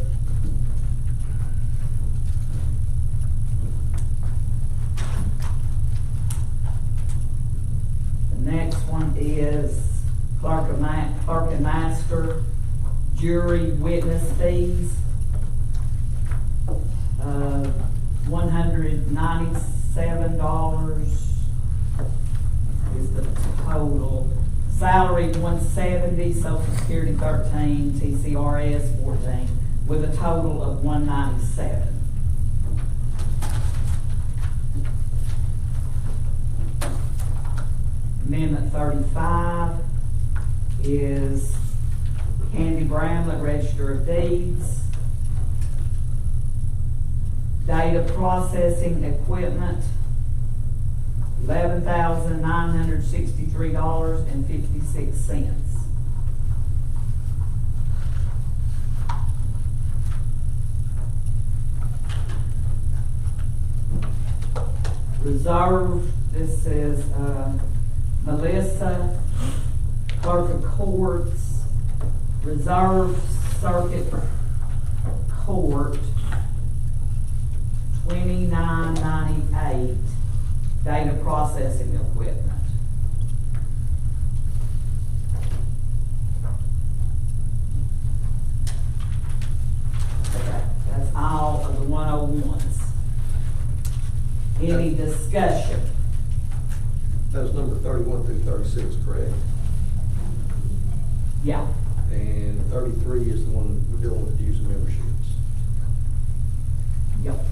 The next one is clerk and master, jury witness fees, $197 is the total. Salary, $170, Social Security, 13, TCRS, 14, with a total of $197. Amendment 35 is Candy Bramlett, Register of Deeds. Data processing equipment, $11,963.56. Reserve, this is Melissa, Clerk of Courts, Reserve Circuit Court, $29.98, data processing equipment. Okay, that's all of the 101s. Any discussion?
That's number 31 through 36, correct?
Yeah.
And 33 is the one we're dealing with using memberships.
Yep.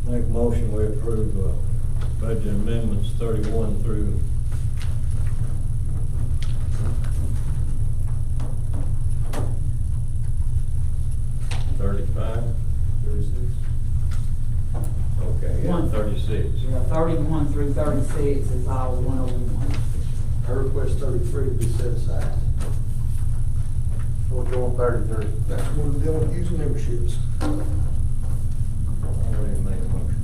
Make a motion, we approve budget amendments 31 through 35? 36? Okay, yeah, 36.
Yeah, 31 through 36 is all 101.
I request 33 to be set aside.
We'll go on 33.
That's what we're dealing with using memberships.
Already made a motion.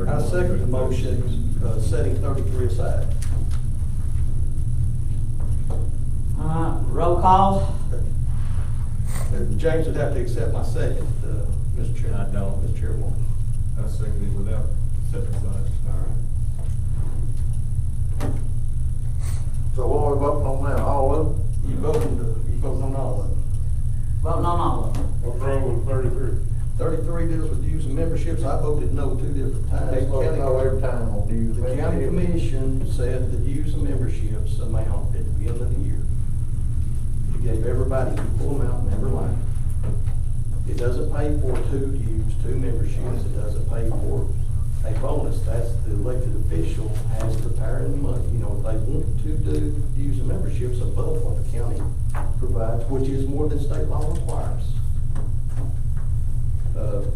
I second the motion, setting 33 aside.
Roll call.
James would have to accept my second, Mr. Chairman.
I don't.
Mr. Chairwoman.
I second it without setting aside.
All right.
So what are we voting on now, all of them?
You voting on all of them.
Voting on all of them.
What's wrong with 33?
33 deals with dues and memberships. I voted no 2 different times.
They vote no every time on dues.
The county commission said the dues and memberships amount at the beginning of the year. It gave everybody equal amount in every line. It doesn't pay for 2 dues, 2 memberships. It doesn't pay for a bonus. That's the elected official has the power and the money. You know, if they want to do dues and memberships above what the county provides, which is more than state law requires,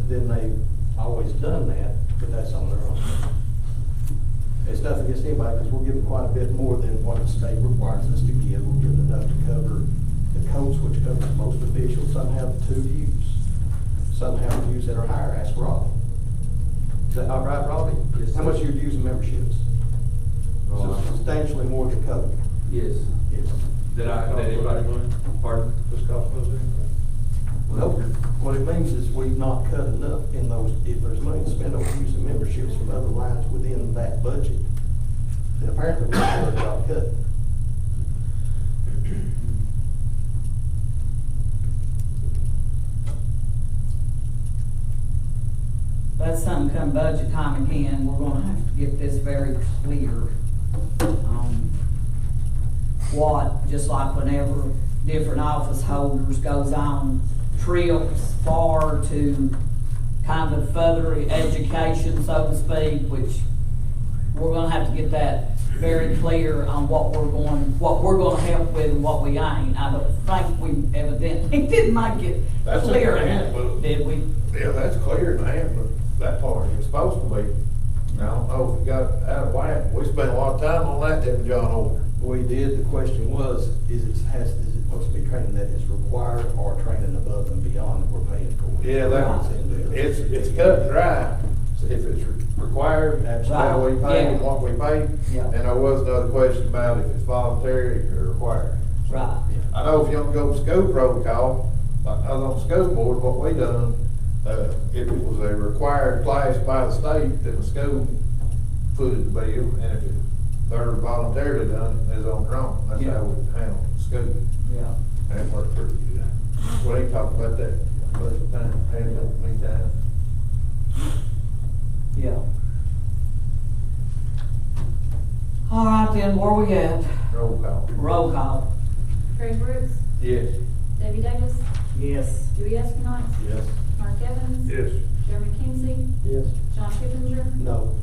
then they've always done that, but that's on their own. It's nothing against anybody, because we're giving quite a bit more than what the state requires us to give. We're giving enough to cover the codes, which covers most officials. Some have 2 dues. Some have dues that are higher. Ask Robbie. Is that all right, Robbie?
Yes,
How
sir.
much are your dues and memberships? Substantially more than covered.
Yes.
Yes.
Did anybody, pardon?
Does cost us anything?
Nope. What it means is we've not cut enough in those, if there's money to spend on dues and memberships from other lines within that budget, then apparently we've already got cut.
that's something come budget time again, we're gonna have to get this very clear. What, just like whenever different office holders goes on trips far to kind of further education, so to speak, which we're gonna have to get that very clear on what we're gonna help with and what we ain't. I don't think we evidently didn't make it
That's
clear
in the
enough,
handbook.
did we?
Yeah, that's clear in the handbook, that part is supposed to be. I don't know if it got out of whack. We spent a lot of time on that, didn't we, John Holder?
We did, the question was, is it supposed to be training that is required or training above and beyond that we're paying for?
Yeah, that was, it's cut and dry. So if it's required, that's what we pay and what we pay.
Yeah.
And there was another question about if it's voluntary or required.
Right.
I know if you don't go to school protocol, like I was on the school board, what we done, if it was a required class by the state, then the school footed the bill, and if they're voluntarily done, it's on their own. That's how we handle the school.
Yeah.
That worked pretty good. Well, they talked about that budget time, handle it many times.
Yeah. All right then, where we at?
Roll call.
Roll call.
Greg Brooks,
Yes.
Debbie Davis,
Yes.
Dewey Eskenance,
Yes.
Mark Evans,
Yes.
Jeremy Kinsey,
Yes.
John Pippinger,
No.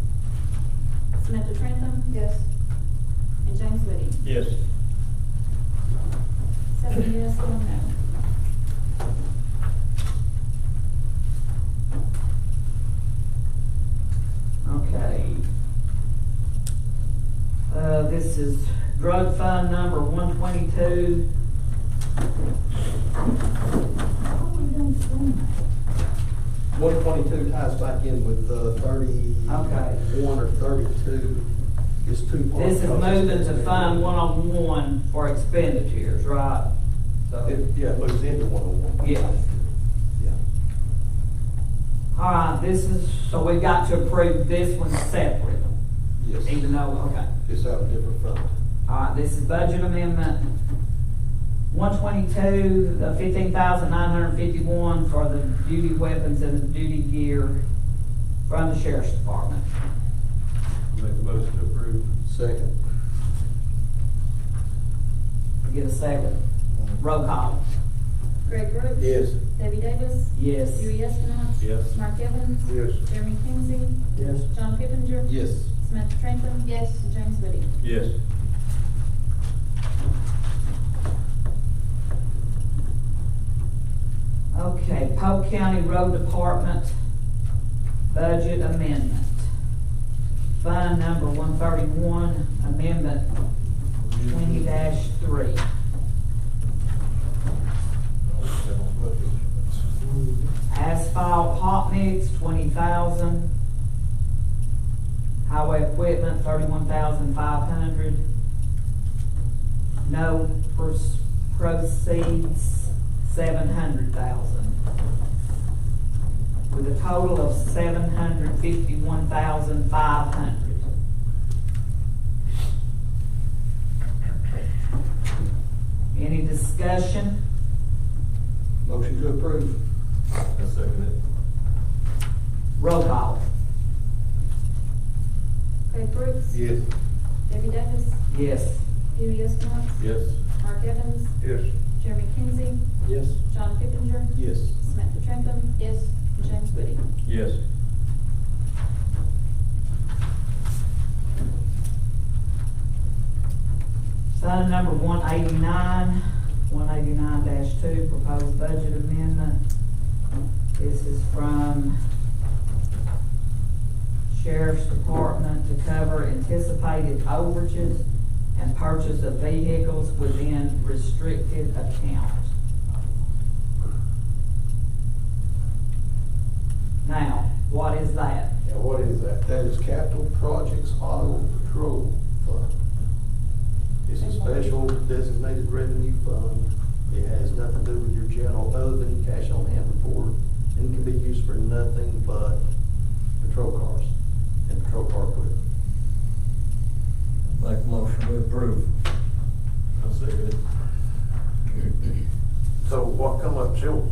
Samantha Trentham. Yes. And James Whitty.
Yes.
7 yes, 1 no.
Okay. This is drug fund number 122. Oh, we done seen that.
122 ties back in with 31 or 32. It's two parts.
This is moving to fund 101 for expenditures, right? So,
Yeah, it moves into 101.
yeah.
Yeah.
All right, this is, so we've got to approve this one separate,
Yes.
even though, okay.
It's out of different fund.
All right, this is budget amendment 122, the 15,951 for the duty weapons and the duty gear from the sheriff's department.
Make a motion to approve.
Second.
Get a second. Roll call.
Greg Brooks.
Yes.
Debbie Davis,
Yes.
Dewey Eskenance.
Yes.
Mark Evans,
Yes.
Jeremy Kinsey,
Yes.
John Pippinger,
Yes.
Samantha Trentham. Yes. And James Whitty.
Yes.
Okay, Polk County Road Department budget amendment. Fund number 131, amendment 20-3. Asphalt hot mix, 20,000. Highway equipment, 31,500. No proceeds, 700,000. With a total of 751,500. Any discussion?
Motion to approve.
I second it.
Roll call.
Greg Brooks.
Yes.
Debbie Davis,
Yes.
Dewey Eskenance,
Yes.
Mark Evans,
Yes.
Jeremy Kinsey,
Yes.
John Pippinger,
Yes.
Samantha Trentham. Yes. And James Whitty.
Yes.
Sign number 189, 189-2, proposed budget amendment. This is from Sheriff's Department to cover anticipated overages and purchase of vehicles within restricted accounts. Now, what is that?
Yeah, what is that?
That is Capital Projects Auto Patrol Fund. It's a special designated revenue fund. It has nothing to do with your general, other than your cash on hand report, and can be used for nothing but patrol cars and patrol car equipment.
Make a motion to approve.
I second it.
So what come up short?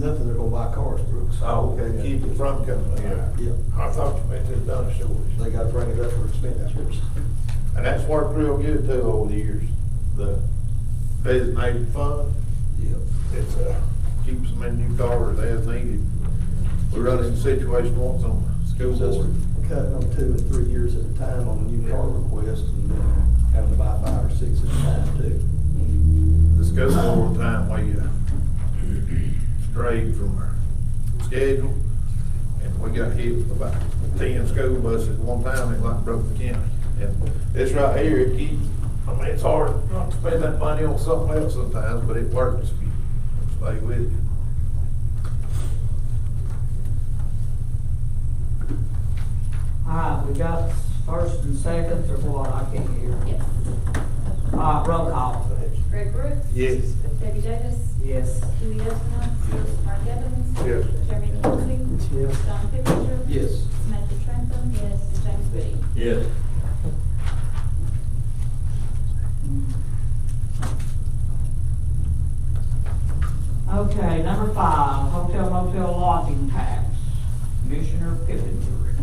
Nothing, they're gonna buy cars, Brooks.
Oh, okay, keep it from coming, yeah.
Yeah,
I thought you meant it done stores.
they gotta bring it up for expenditures.
And that's worked real good too over the years. The designated fund,
Yeah.
it's, keeps them in new cars as needed. We run into a situation once on school
Keeps us
board.
cutting them 2 and 3 years at a time on a new car request, and then having to buy 5 or 6 at a time too.
The school board time we strayed from our schedule, and we got hit with about 10 school buses at one time, it like broke the county. And this right here, it keeps, I mean, it's hard not to spend that money on something else sometimes, but it works if you stay with it.
All right, we got first and seconds or what, I can't hear.
Yes.
Roll call.
Greg Brooks.
Yes.
Debbie Davis.
Yes.
Dewey Estimov. Mark Evans.
Yes.
Jeremy Lindsey.
Yes.
John Pippinger.
Yes.
Samantha Trentham. Yes. James Woody.
Yes.
Okay, number 5, hotel motel lodging tax. Commissioner Pippinger.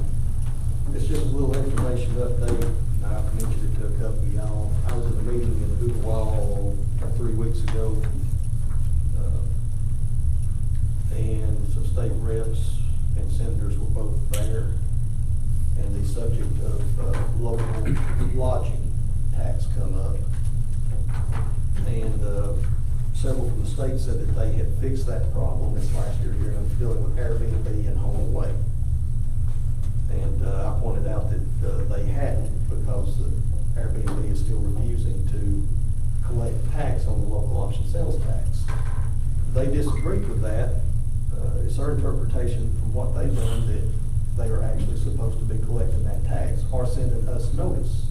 It's just a little information update. I've mentioned it to a couple of y'all. I was in a meeting in Hooverwall 3 weeks ago. And some state reps and senators were both there. And the subject of local lodging tax come up. And several from the state said that they had fixed that problem this last year here in dealing with Airbnb and home away. And I pointed out that they hadn't, because the Airbnb is still refusing to collect tax on the local option sales tax. They disagreed with that. It's their interpretation from what they've done that they are actually supposed to be collecting that tax or sending us notice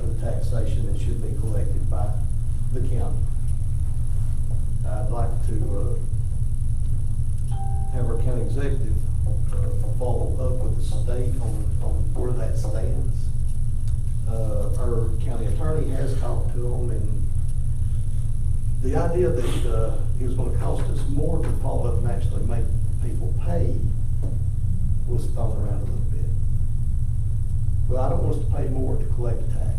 of the taxation that should be collected by the county. I'd like to have our county executive follow up with the state on where that stands. Our county attorney has talked to them, and the idea that it was gonna cost us more to follow up and actually make people pay was thrown around a little bit. Well, I don't want us to pay more to collect tax.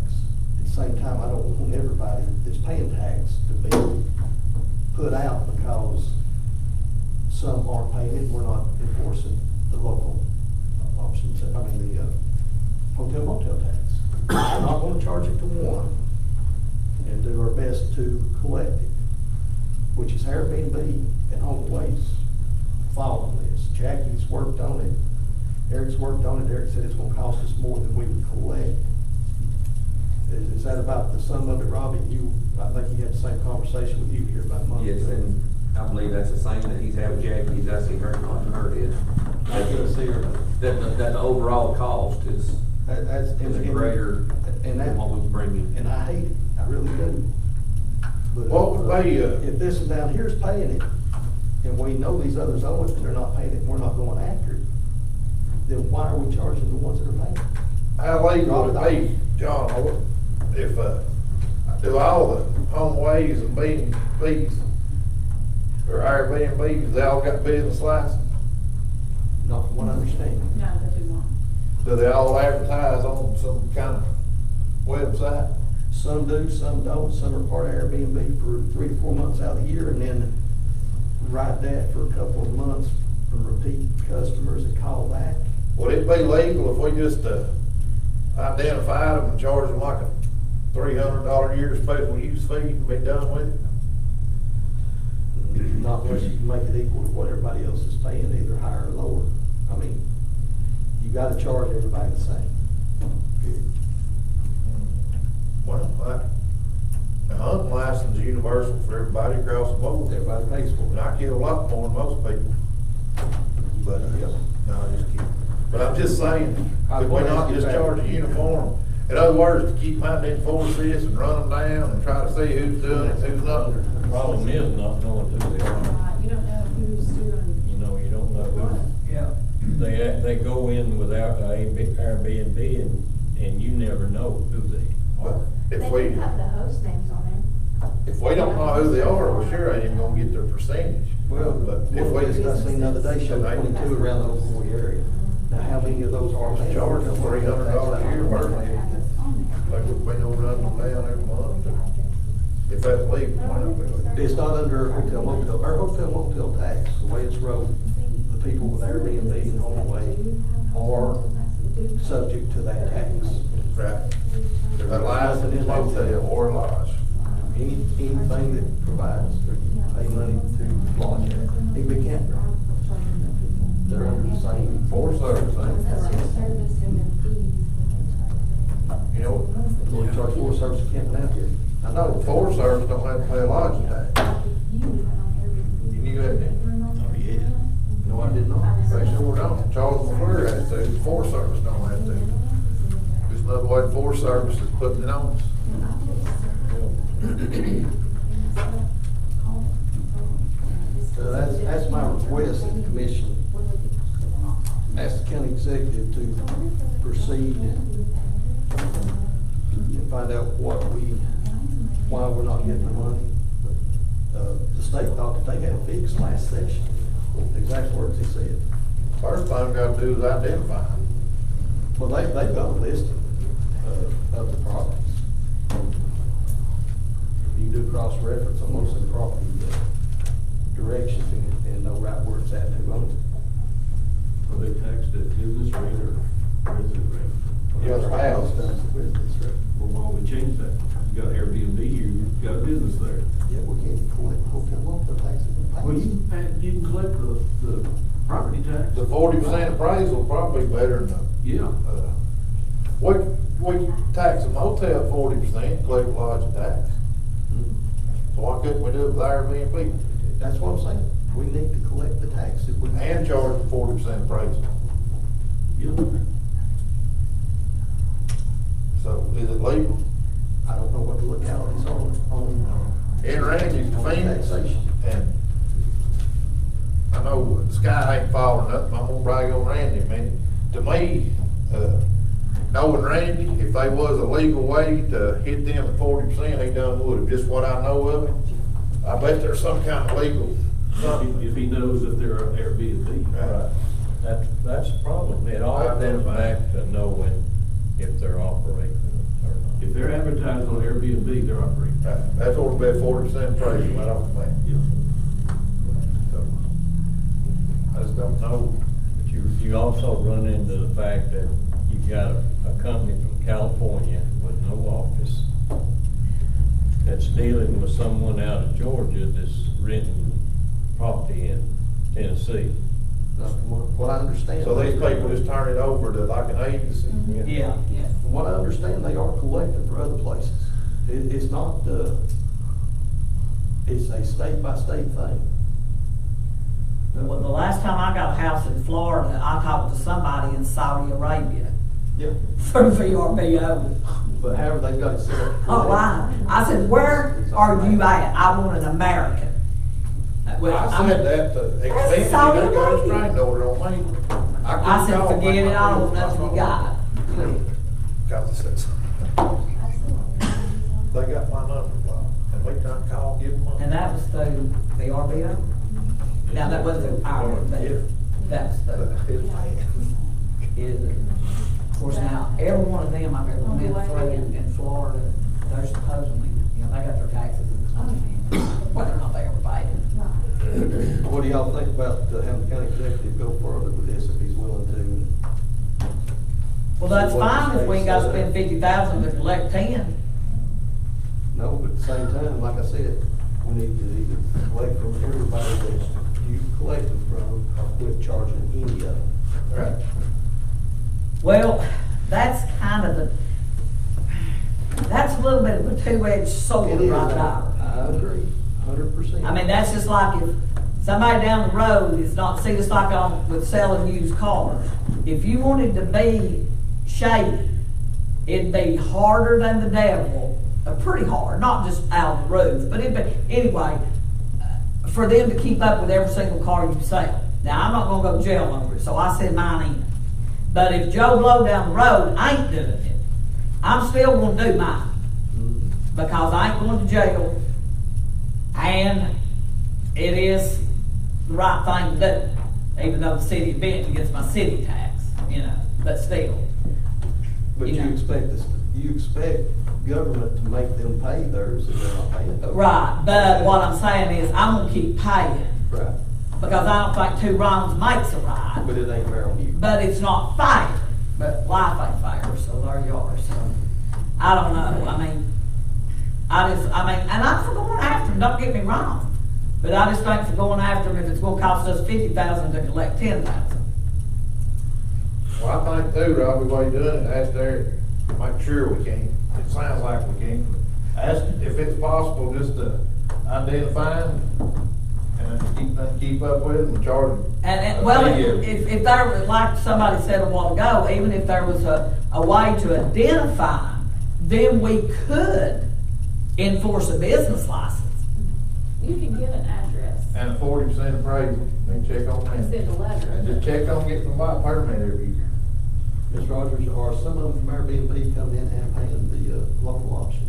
At the same time, I don't want everybody that's paying tax to be put out because some aren't paying it, we're not enforcing the local options, the hotel motel tax. We're not gonna charge it to one and do our best to collect it, which is Airbnb and home aways following this. Jackie's worked on it, Eric's worked on it. Eric said it's gonna cost us more than we would collect. Is that about the sum of it, Robbie? I think he had the same conversation with you here about a month ago.
Yes, and I believe that's the same that he's had with Jackie, he's actually heard it.
I can't see her.
That the overall cost is
That's
greater
and
than what we bring in.
And I hate it, I really do. But
What would they,
if this one down here is paying it, and we know these others owe it, but they're not paying it, and we're not going after it, then why are we charging the ones that are paying it?
how legal would it be, John, if, do all the home ways and B&Bs or Airbnbs, they all got business license?
Not from what I understand.
No, they do not.
Do they all advertise on some kind of website?
Some do, some don't. Some are part of Airbnb for 3 to 4 months out of the year, and then ride that for a couple of months from repeat customers that call back.
Would it be legal if we just, identified them and charged them like a $300 a year special use fee and be done with it?
Not unless you can make it equal to what everybody else is paying, either higher or lower. I mean, you gotta charge everybody the same. Period.
Well, a hunting license is universal for everybody across the board.
Everybody pays for
And
it.
I kill a lot more than most people. But, no, I just kidding. But I'm just saying, could we not just charge a uniform? In other words, to keep trying to enforce this and run them down and try to see who's doing it, who's not.
The problem is not knowing who they are.
You don't know who's doing.
You know, you don't know who.
Yeah.
They go in without Airbnb and you never know who they are.
But
They
if we,
do have the host names on
if we don't know who they are, we sure ain't even gonna get their percentage.
Well,
But
one
if
of
we.
the lists I seen the other day showed 22 around the Oklahoma area. Now, how many of those are?
It's charging $300 a year, personally. They would be no running them down every month. If that's legal, why not do it?
It's not under hotel motel, our hotel motel tax, the way it's wrote, the people with Airbnb and HomeAway are subject to that tax.
Right. A licensed motel or a lodge.
Anything that provides, or you pay money to lodge at, it can be campground. They're under the same.
Forest Service, ain't
That's their service and their fees.
it? You know,
We charge Forest Service for camping out here.
I know the Forest Service don't have to pay a lodging tax. You knew that, didn't you?
Oh, yeah. No, I did not.
They sure don't. Charles McClure has to, the Forest Service don't have to. Just another way the Forest Service is putting it on us.
So that's my request that the commission ask the county executive to proceed and find out why we're not getting the money. The state thought that they had it fixed last session, the exact words he said.
First thing we gotta do is identify them.
Well, they've got a list of the properties. You can do cross-reference on most of the property directions and know right where it's at, who owns it.
Are they taxed at business rate or resident rate?
Yeah, their house.
Does the residence rate.
Well, why would we change that? You got Airbnb here, you've got a business there.
Yeah, we can't collect hotel motel taxes.
Well, you can collect the property tax.
The 40% appraisal probably better than
Yeah.
we tax a motel 40%, collect lodging tax. So why couldn't we do it with Airbnb?
That's what I'm saying. We need to collect the tax if we.
And charge the 40% appraisal.
Yeah.
So is it legal?
I don't know what the legalities are on.
In Randy's
on
defense,
taxation.
and I know the sky ain't falling up, I'm gonna brag on Randy a minute. To me, knowing Randy, if there was a legal way to hit them at 40%, he done would. Just what I know of it, I bet there's some kind of legal something.
If he knows that they're Airbnb.
Right.
That's the problem. It all goes back to knowing if they're operating or not.
If they're advertised on Airbnb, they're operating.
Right. That's what would be 40% appraisal, right off the bat.
Yeah.
So, I just don't know.
But you also run into the fact that you've got a company from California with no office that's dealing with someone out of Georgia that's renting property in Tennessee.
From what I understand.
So these people just turn it over to like an agency?
Yeah, yeah.
From what I understand, they are collecting for other places. It's not, it's a state-by-state thing.
Well, the last time I got a house in Florida, I talked to somebody in Saudi Arabia
Yeah.
through VRBO.
But however, they've got it set up.
Oh, I said, where are you at? I want an American. Well,
I said that to extend, they got a restraining order on me.
I said, forget it, I don't know nothing you got.
Because I said something. They got my number blocked, and we trying to call, give them money.
And that was through VRBO? Now, that wasn't our, but that's the, is it? Of course, now, every one of them I've ever been through in Florida, they're supposedly, you know, they got their taxes and whether or not they ever paid it.
What do y'all think about having the county executive go further with this if he's willing to?
Well, that's fine if we ain't got to spend 50,000 to collect 10.
No, but at the same time, like I said, we need to either collect from everybody that you collected from or quit charging any of them.
Right.
Well, that's kind of that's a little bit of a two-edged sword
It is.
right there.
I agree, 100%.
I mean, that's just like if somebody down the road is not, see, it's like on with selling used cars. If you wanted to be shady, it'd be harder than the devil, pretty hard, not just out of the roof, but it'd be, anyway, for them to keep up with every single car you sell. Now, I'm not gonna go to jail over it, so I send mine in. But if Joe Blow down the road ain't doing it, I'm still gonna do mine. Because I ain't going to jail And it is the right thing to do, even though the city of Benton gets my city tax, but still.
But
You
you
know.
expect this, you expect government to make them pay theirs if they're not paying theirs.
Right, but what I'm saying is, I'm gonna keep paying,
Right,
because I don't think two wrongs makes a right,
but it ain't fair on you.
but it's not fair, but life ain't fair, so there you are, so. I don't know, and I'm for going after them, don't get me wrong, but I just think for going after them, if it's gonna cost us 50,000 to collect 10,000.
Well, I think too, Robbie, while you're doing it, ask Derek, make sure we can. It sounds like we can. Ask if it's possible just to identify them and keep up with them and charge them.
And well, if there was, like somebody said a while ago, even if there was a way to identify them, then we could enforce a business license.
You can get an address
And a 40% appraisal, then check on
and
that.
send a letter.
And just check on getting them by permit every year.
Ms. Rogers, are some of them from Airbnb coming in and paying the local option?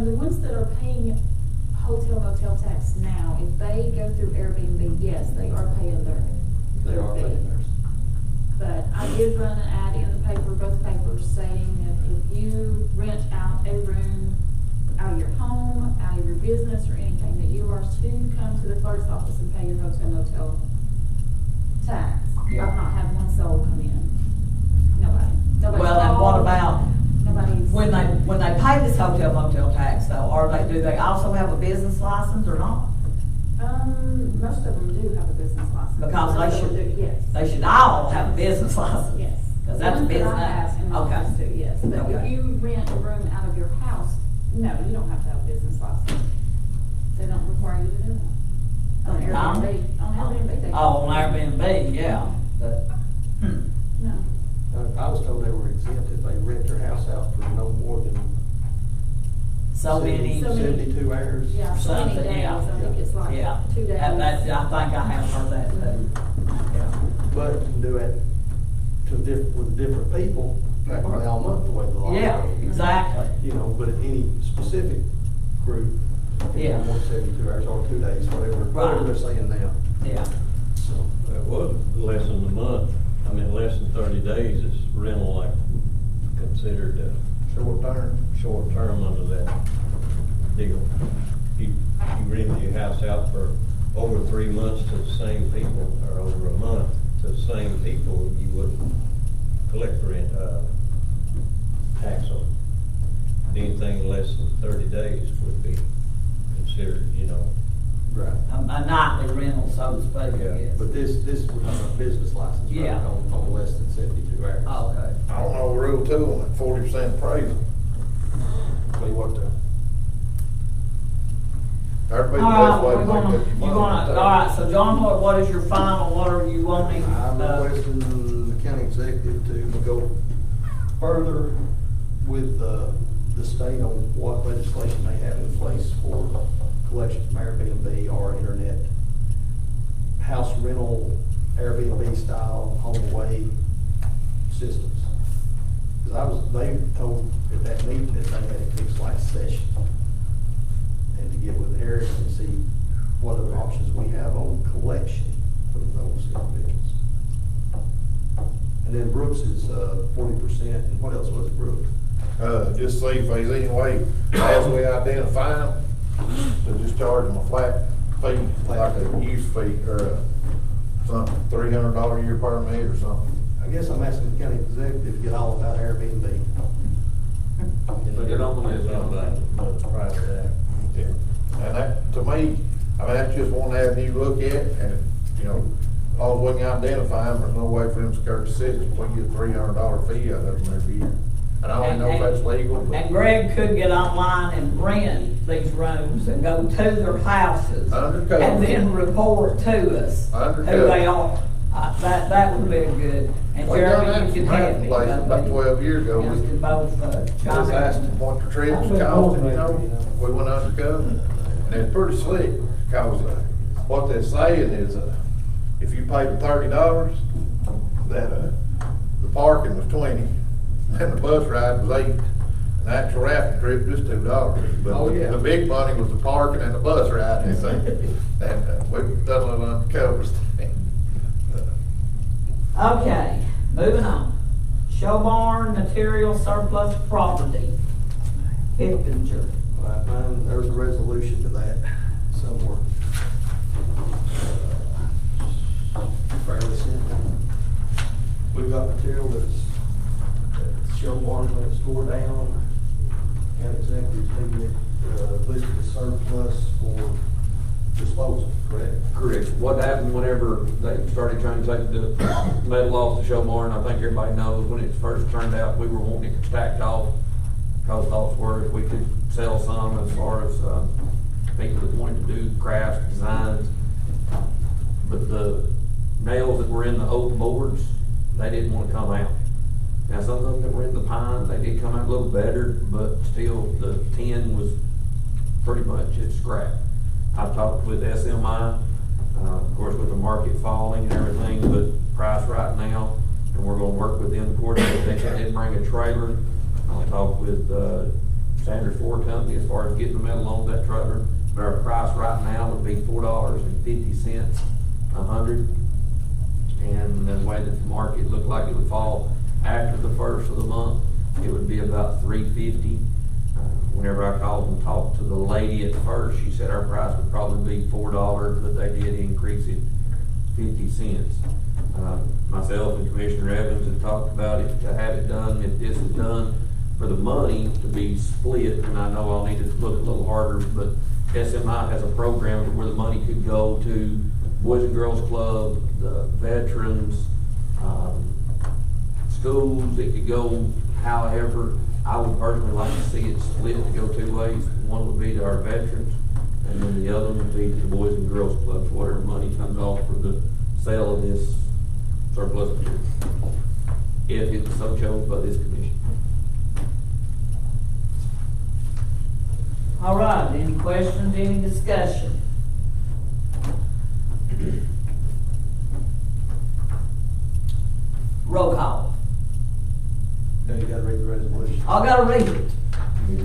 The ones that are paying hotel motel tax now, if they go through Airbnb, yes, they are paying their.
They are
fee.
paying theirs.
But I did run an ad in the paper, both papers, saying that if you rent out a room out of your home, out of your business or anything, that you are to come to the clerk's office and pay your hotel motel tax.
Yeah.
I've not had one soul come in. Nobody. Nobody's
Well, and what
called.
about
Nobody's.
when they pay this hotel motel tax though, do they also have a business license or not?
Most of them do have a business license.
Because they
Most of them
should-
do, yes.
They should all have a business license.
Yes.
Because that's
The ones that
business.
I have in my
Okay.
office do, yes. But if
Okay.
you rent a room out of your house, no, you don't have to have a business license. They don't require you to do that. On Airbnb, on Airbnb they do.
Oh, on Airbnb, yeah, but,
No.
I was told they were exempt if they rent their house out for no more than
so many,
So many-
72 hours.
Yeah, so many
Something,
days,
yeah.
I think it's like
yeah.
2 days.
I think I have heard that too, yeah.
But you can do it with different people, practically all month the way the law is.
Yeah, exactly.
But any specific group,
Yeah.
more than 72 hours or 2 days, whatever
Right.
they're saying now.
Yeah.
So,
It was less than a month, less than 30 days is rental like considered
Short term.
short term under that deal. You rent your house out for over 3 months to the same people, or over a month to the same people, you wouldn't collect rent, tax on. Anything less than 30 days would be considered,
right.
A nightly rental, so to speak, I
Yeah,
guess.
But this was not a business license, right?
Yeah.
On less than 72 hours.
Oh, okay.
I don't know, rule two on that 40% appraisal. See what the. That'd be the
All
best
right,
way to
we're
make
gonna,
that
you're
money.
gonna, all right, so John, what is your final, what are you wanting?
I'm requesting the county executive to go further with the state on what legislation they have in place for collection from Airbnb or internet house rental, Airbnb style home away systems. Because they told at that meeting that they had it fixed last session. And to get with Eric and see what other options we have on collection for those individuals. And then Brooks is 40%, and what else was it, Brooks?
Just see if there's any way, as we identify them, to just charge them a flat fee, like a use fee, or something, $300 a year permit or something.
I guess I'm asking the county executive to get all about Airbnb.
Put it on the list.
About private act.
Yeah. And that, to me, that's just one avenue to look at, and, all we can identify them, there's no way for them to skirt the system, we get a $300 fee out of them every year. And I don't know if that's legal, but.
And Greg could get online and rent these rooms and go to their houses.
Undercover.
And then report to us who
Undercover.
they are. That would be good. And
We done
Jeremy,
that
you
in
can help me.
place about 12 years ago.
Yes,
We
to both,
just
John
asked
and-
them what the trips cost, we went undercover, and it's pretty slick, cause what they're saying is, if you paid them $30, that, the parking was 20, and the bus ride was 8, That rafting trip was $2. But
Oh, yeah.
the big money was the parking and the bus ride, they say. And we've done a little undercover thing.
Okay, moving on. Show barn material surplus property. Pickenger.
Right, mine, there's a resolution to that somewhere. Fairly simple. We've got material that's show barn when it's tore down. County executives need it listed as surplus for disposal, correct?
Correct. What happened whenever they started trying to take the metal off the show barn, I think everybody knows, when it first turned out, we were wanting it stacked off. Because thoughts were if we could sell some as far as people that wanted to do crafts, designs. But the nails that were in the oak boards, they didn't want to come out. Now, some of them that were in the pine, they did come out a little better, but still the tin was pretty much at scrap. I've talked with SMI, of course with the market falling and everything, but price right now, and we're gonna work with them to coordinate. They did bring a trailer. I'll talk with Sanders Ford Company as far as getting the metal on that trailer. But our price right now would be $4.50 a hundred. And the way that the market looked like it would fall after the first of the month, it would be about $3.50. Whenever I called and talked to the lady at first, she said our price would probably be $4, but they did increase it 50 cents. Myself and Commissioner Evans have talked about it, to have it done, if this is done, for the money to be split, and I know I'll need to look a little harder, but SMI has a program where the money could go to Boys and Girls Club, the veterans, schools. It could go however. I would personally like to see it split to go two ways. One would be to our veterans, and then the other would be to the Boys and Girls Club, whatever money comes off for the sale of this surplus material, if it's so chose by this commission.
All right, any questions, any discussion? Roll call.
Now you gotta read the resolution.
I gotta read it.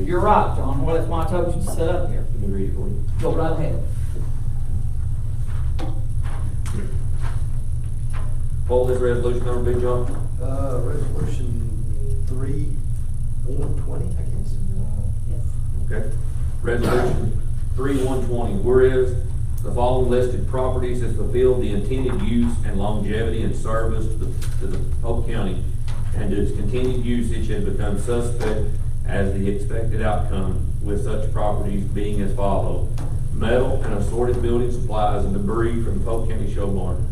You're right, John. Well, that's why I told you to sit up here.
Let me read it for you.
Go right ahead.
What will this resolution number be, John?
Resolution 3/120, I guess.
Yes.
Okay. Resolution 3/120, whereas the following listed properties has fulfilled the intended use and longevity and service to the Polk County, and its continued usage has become suspect as the expected outcome, with such properties being as follows: metal and assorted building supplies and debris from the Polk County Show Barn.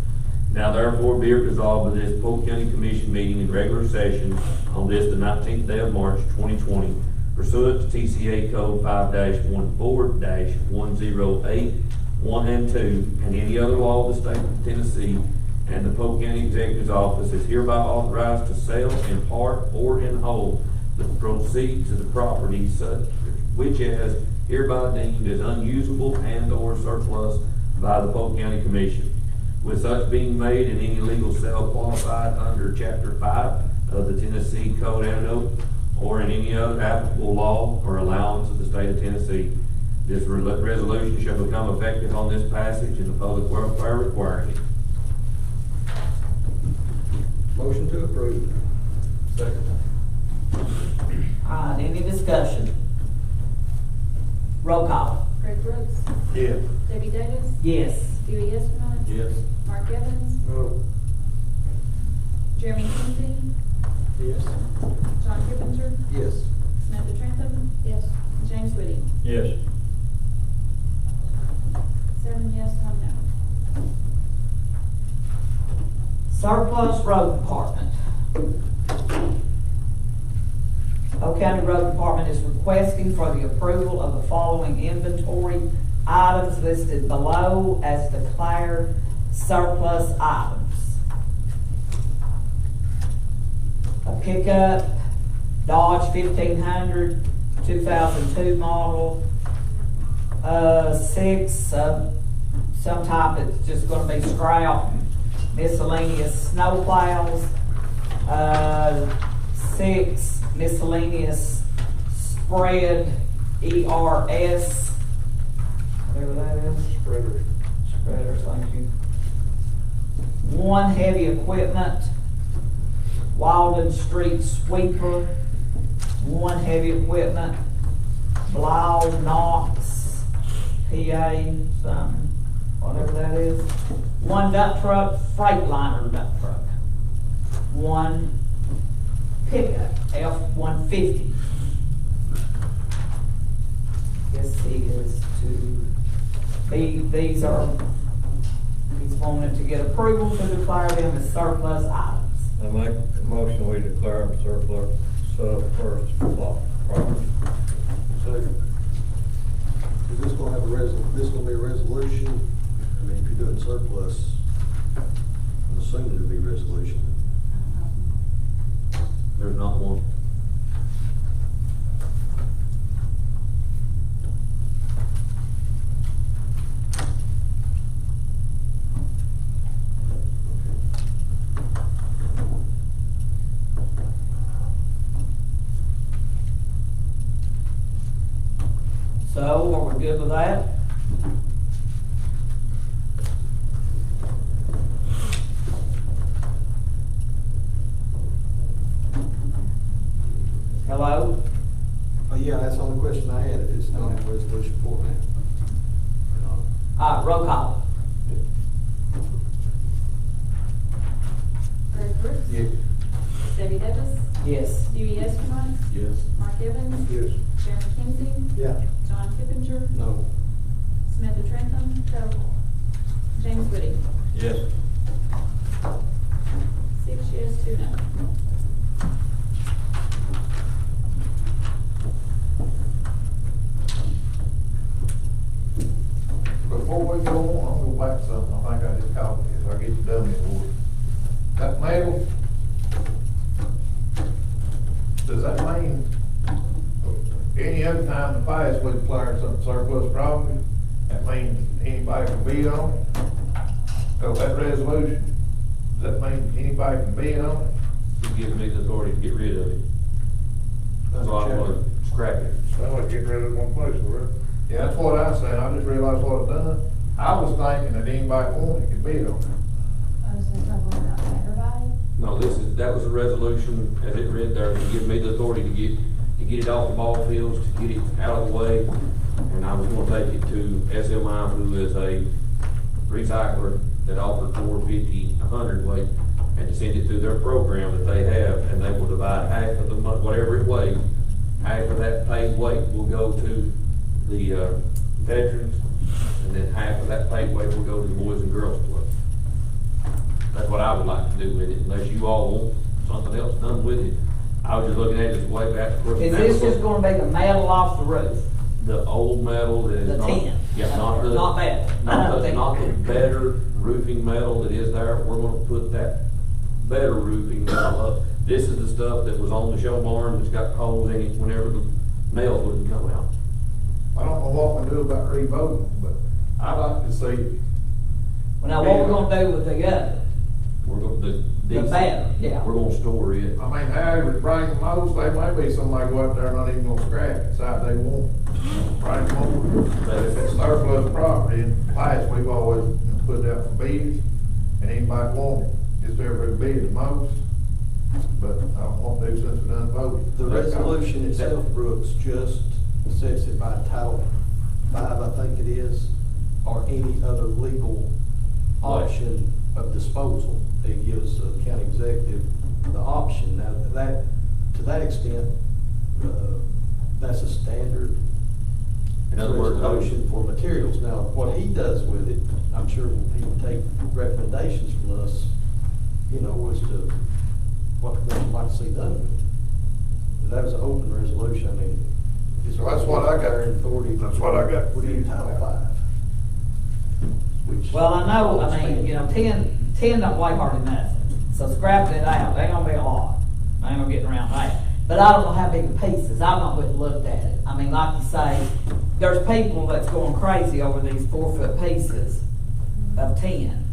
Now therefore be it resolved by this Polk County Commission meeting in regular session on this, the 19th day of March 2020, pursuant to TCA Code 5-14-108, 1 and 2, and any other law of the state of Tennessee, and the Polk County Executive's Office is hereby authorized to sell in part or in whole the proceeds of the property such which is hereby deemed as unusable and or surplus by the Polk County Commission, with such being made in any legal sale qualified under Chapter 5 of the Tennessee Code Annotate, or in any other applicable law or allowance of the state of Tennessee. This resolution shall become effective on this passage and the public welfare requiring it.
Motion to approve.
Second.
All right, any discussion? Roll call.
Greg Brooks.
Yeah.
Debbie Davis.
Yes.
Dewey Estimov.
Yes.
Mark Evans.
No.
Jeremy Kinsey.
Yes.
John Kipinger.
Yes.
Samantha Trentham.
Yes.
James Whitty.
Yes.
7 yes, 1 no.
Surplus Road Department. Polk County Road Department is requesting for the approval of the following inventory items listed below as declared surplus items. A pickup, Dodge 1500, 2002 model, 6, some type that's just gonna be scrap, miscellaneous snow plows, 6 miscellaneous spread, ERS, whatever that is.
Spreader.
Spreaders, thank you. One heavy equipment, Walden Street sweeper. One heavy equipment, Blau Knox, PA, something, whatever that is. One dump truck, Freightliner dump truck. One pickup, F-150. Guess he is to be, these are, he's wanting to get approval to declare them as surplus items.
I make a motion, we declare them surplus property.
Second. Is this gonna have this gonna be a resolution? I mean, if you're doing surplus, I'm assuming there'll be a resolution.
There's not one.
So, are we good with that? Hello?
Oh, yeah, that's the only question I had, if it's not in resolution format.
All right, roll call.
Greg Brooks.
Yeah.
Debbie Davis.
Yes.
Dewey Estimon.
Yes.
Mark Evans.
Yes.
Sharon McKenzie.
Yeah.
John Kippinger.
No.
Samantha Trentham. No. James Woody.
Yes.
6 yes, 2 no.
Before we go on, I'll go back to something, I think I just called it, I get the dummy award. That metal, does that mean any other time in the past we declared something surplus property, that means anybody can bid on it? So that resolution, does that mean anybody can bid on it?
It gives me the authority to get rid of it. So I'm gonna scrap it.
Sound like getting rid of one place, right?
Yeah, that's what I said, I just realized what I've done. I was thinking that anybody wanted could bid on it.
I was just not going out to everybody.
No, that was a resolution, as it read there, to give me the authority to get it off the ball fields, to get it out of the way. And I was gonna take it to SMI, who is a recycler that offered 450, 100 weight, and to send it through their program that they have, and they will divide half of the whatever it weighs, half of that paid weight will go to the veterans, and then half of that paid weight will go to the Boys and Girls Club. That's what I would like to do with it, unless you all want something else done with it. I was just looking at it as way back. Of course,
Is this just gonna be the metal off the roof?
the old metal that is
The
not.
tin.
Yeah, not the.
Not bad.
Not the better roofing metal that is there. We're gonna put that better roofing metal up. This is the stuff that was on the show barn that's got holes in it whenever the nails wouldn't come out.
I don't know what we do about revoting, but I'd like to see.
Well, now, what we're gonna do with the other?
We're gonna,
The better, yeah.
We're gonna store it.
I mean, however it bring the most, they might be somebody go out there and not even gonna scrap it, decide they want. Bring them over. But if it's surplus property, in the past, we've always put it out for bids, and anybody want it, just everybody bid the most. But I don't want to do since we done voted.
The resolution itself, Brooks, just sets it by Title V, I think it is, or any other legal option of disposal. It gives the county executive the option. Now, that, to that extent, that's a standard
In other words,
resolution for materials. Now, what he does with it, I'm sure he would take recommendations from us, you know, as to what the commission might see done with it. But that was an open resolution, I mean.
So that's what I got.
Authority.
That's what I got.
Within Title V. Which.
Well, I know, I mean, you know, 10 don't weigh hardly nothing. So scrapping it out, ain't gonna be a lot. I ain't gonna get around that. But I don't know how big the piece is. I've not went and looked at it. I mean, like you say, there's people that's going crazy over these 4-foot pieces of tin.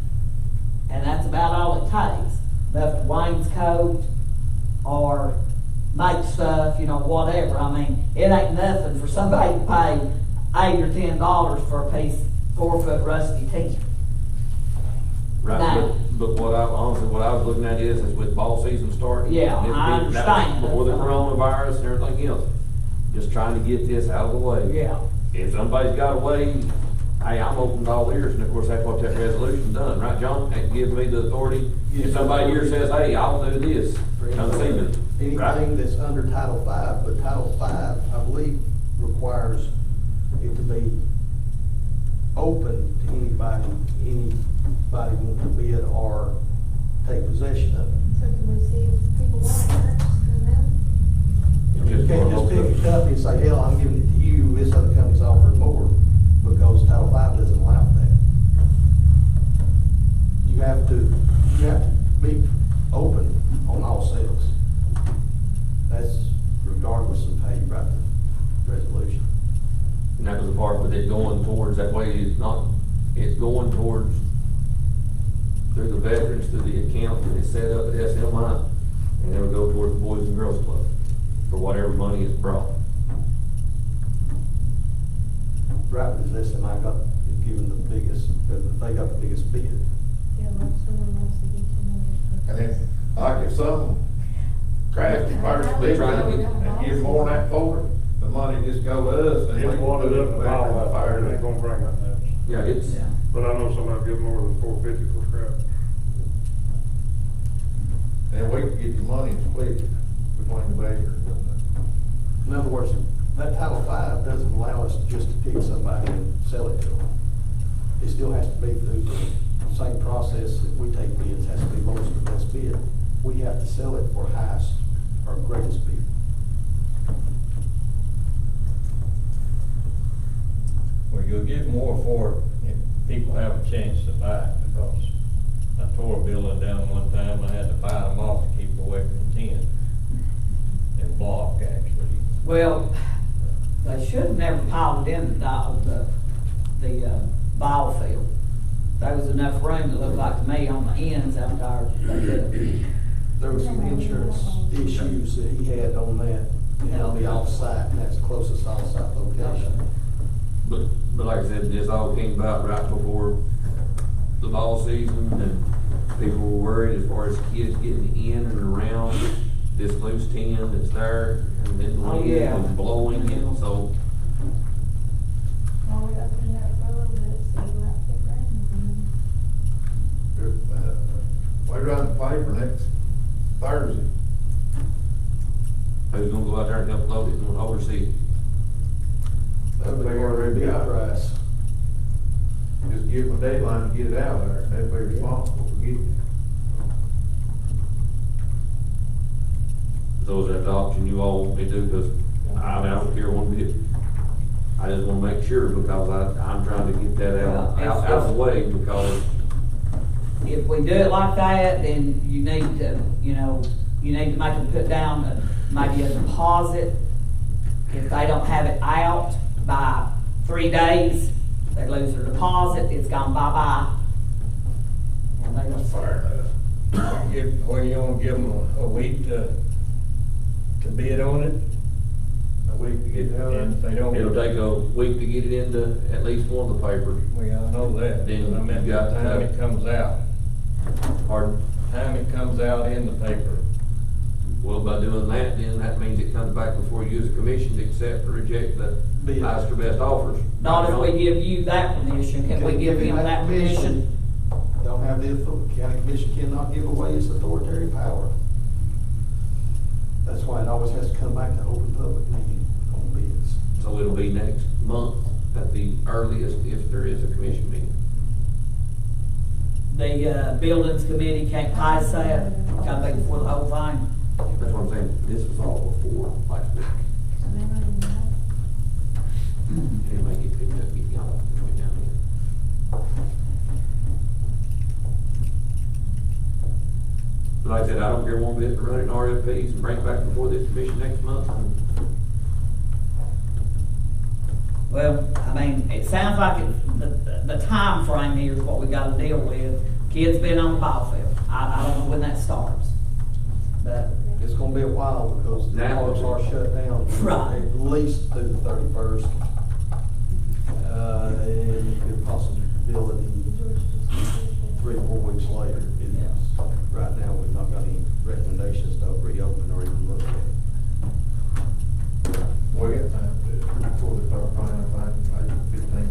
And that's about all it takes. Left wainscot or make stuff, you know, whatever. I mean, it ain't nothing for somebody to pay $8 or $10 for a piece 4-foot rusty tin.
Right,
Now-
but what I, honestly, what I was looking at is with ball season starting.
Yeah,
and
I
that was
understand.
Before the coronavirus and everything else, just trying to get this out of the way.
Yeah.
If somebody's got a way, hey, I'm open to all ears, and of course, that's what that resolution's done, right, John? That gives me the authority. If somebody here says, hey, I'll do this, come see me, right?
Anything that's under Title V, but Title V, I believe, requires it to be open to anybody wanting to bid or take possession of it.
So can we see if people want it first and then?
You can't just pick a company and say, hell, I'm giving it to you, this other company's offering more, because Title V doesn't allow that. You have to be open on all sales. That's regardless of how you write the resolution.
And that was the part with it going towards, that way it's going towards, through the veterans, through the account that is set up at SMI, and it'll go towards the Boys and Girls Club for whatever money is brought.
Right, because SMI is given the biggest, they got the biggest bid.
Yeah, well, if someone wants to get to know.
And then, like if some crafty person be trying and give more than that for it, the money just go to us. And
If
we
you wanted
put
up
it
the
back in
ball,
the fire.
it ain't gonna bring that much.
Yeah, it's,
Yeah.
But I know somebody give more than $450 for scrap.
And we can get the money split between the bakers and
In other words, that Title V doesn't allow us just to pick somebody and sell it to them. It still has to be through the same process that we take bids, has to be lowest to best bid. We have to sell it for highest or greatest bid.
Well, you'll get more for it if people have a chance to buy it, because I tore a building down one time, I had to buy them off to keep away from tin. And block, actually.
Well, they should have never piled it in the ball field. There was enough room, it looked like to me, on the ends out there. They did.
There was some insurance issues that he had on that, and it'll be off-site, and that's the closest off-site location.
but like I said, this all came about right before the ball season, and people were worried as far as kids getting in and around this loose tin that's there, and then the
Oh,
wind
yeah.
was blowing it, so.
Well, we open that road, let's see, like it rains.
we run the paper next Thursday.
Who's gonna go out there and help load it and oversee it?
That'll be our bid price.
Just give them a deadline to get it out there, they'll be responsible for getting it.
So is that the option you all want me to do? Because I don't care one bit. I just wanna make sure, because I'm trying to get that out of the way, because
If we do it like that, then you need to, you need to make them put down maybe a deposit. If they don't have it out by 3 days, they lose their deposit, it's gone bye-bye. And they don't
Fair enough.
Well, you wanna give them a week to bid on it,
A week to get it out
and
there.
if they don't.
it'll take a week to get it into at least one of the papers.
Well, I know that,
Then
but I meant
you
the
got to-
time it comes out,
Pardon?
time it comes out in the paper.
Well, by doing that, then that means it comes back before you as a commission to accept or reject the
Bid.
highest or best offers.
Not if we give you that permission, can we give him that permission?
Don't have the authority, county commission cannot give away its authoritarian power. That's why it always has to come back to open public meeting on bids.
So it'll be next month at the earliest if there is a commission meeting.
The buildings committee can't pass that, gotta be before the whole thing.
That's what I'm saying, this was all before last week.
So they don't even know.
It may get picked up, get gone between now and then. But like I said, I don't care one bit for running RFPs and bring it back before this commission next month.
Well, I mean, it sounds like the time frame here is what we gotta deal with. Kids been on the ball field. I don't know when that starts. But
It's gonna be a while because the
Now-
parks are shut down.
Right.
At least through the 31st. And the possibility 3 or 4 weeks later. Right now, we've not got any recommendations to reopen or even look at it.
We got time to, before they start finding, maybe 15.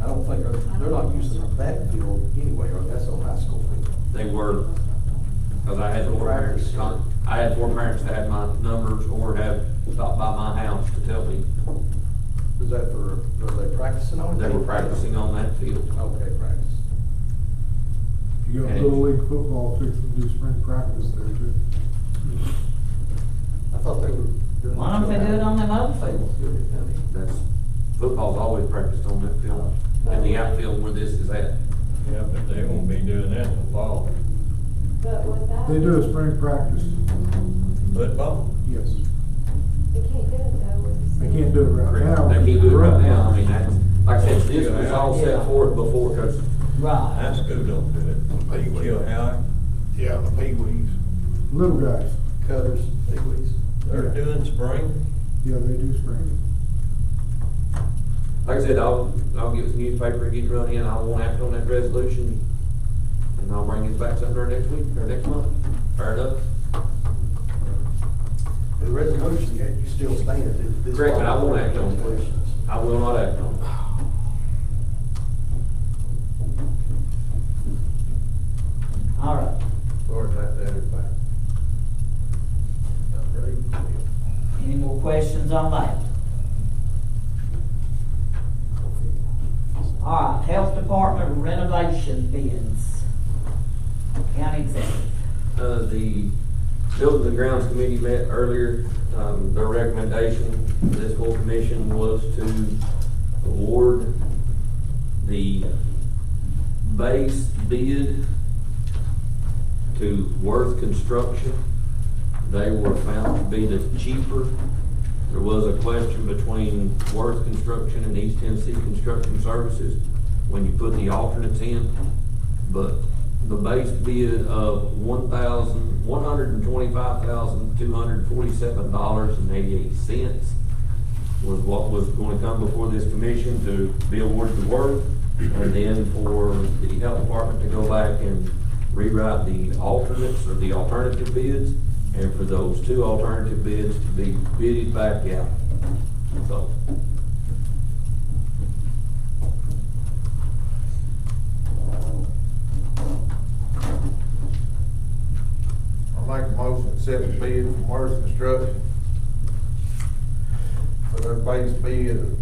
I don't think, they're not using that field anyway, or that's on high school field.
They were, because I had 4 parents, I had 4 parents that had my numbers or have stopped by my house to tell me
Is that for, are they practicing on it?
they were practicing on that field.
Okay, practice.
You got Little League football fixing to do spring practice there too.
I thought they were doing.
Why don't they do it on them other fields?
That's, football's always practiced on that field, and the outfield where this is at.
Yeah, but they won't be doing that in the fall.
But with that.
They do a spring practice,
Football?
yes.
They can't do it though with the.
They can't do it right now.
They can't do it right now, I mean, that's, like I said, this was all set for it before, because
Right.
High school don't do it. They kill Howard.
Yeah, the pee-wees.
Little guys,
Cutters, bigwigs.
They're doing spring.
yeah, they do spring.
like I said, I'll get the newspaper and get it run in, I won't act on that resolution, and I'll bring it back sometime next week, or next month, fair enough?
The resolution, yet you still stand.
Correct, but I won't act on it. I will not act on it.
All right.
Sorry about that, everybody. Not great.
Any more questions on that? All right, Health Department renovation bids. County Executive.
The Buildings and Grounds Committee met earlier. Their recommendation for this full commission was to award the base bid to Worth Construction. They were found to be the cheaper. There was a question between Worth Construction and East Tennessee Construction Services when you put the alternates in, but the base bid of $125,247.88 was what was going to come before this commission to be awarded the work, and then for the health department to go back and rewrite the alternates or the alternative bids, and for those 2 alternative bids to be bidded back out. So.
I'll make a motion to accept the bid from Worth Construction for their base bid of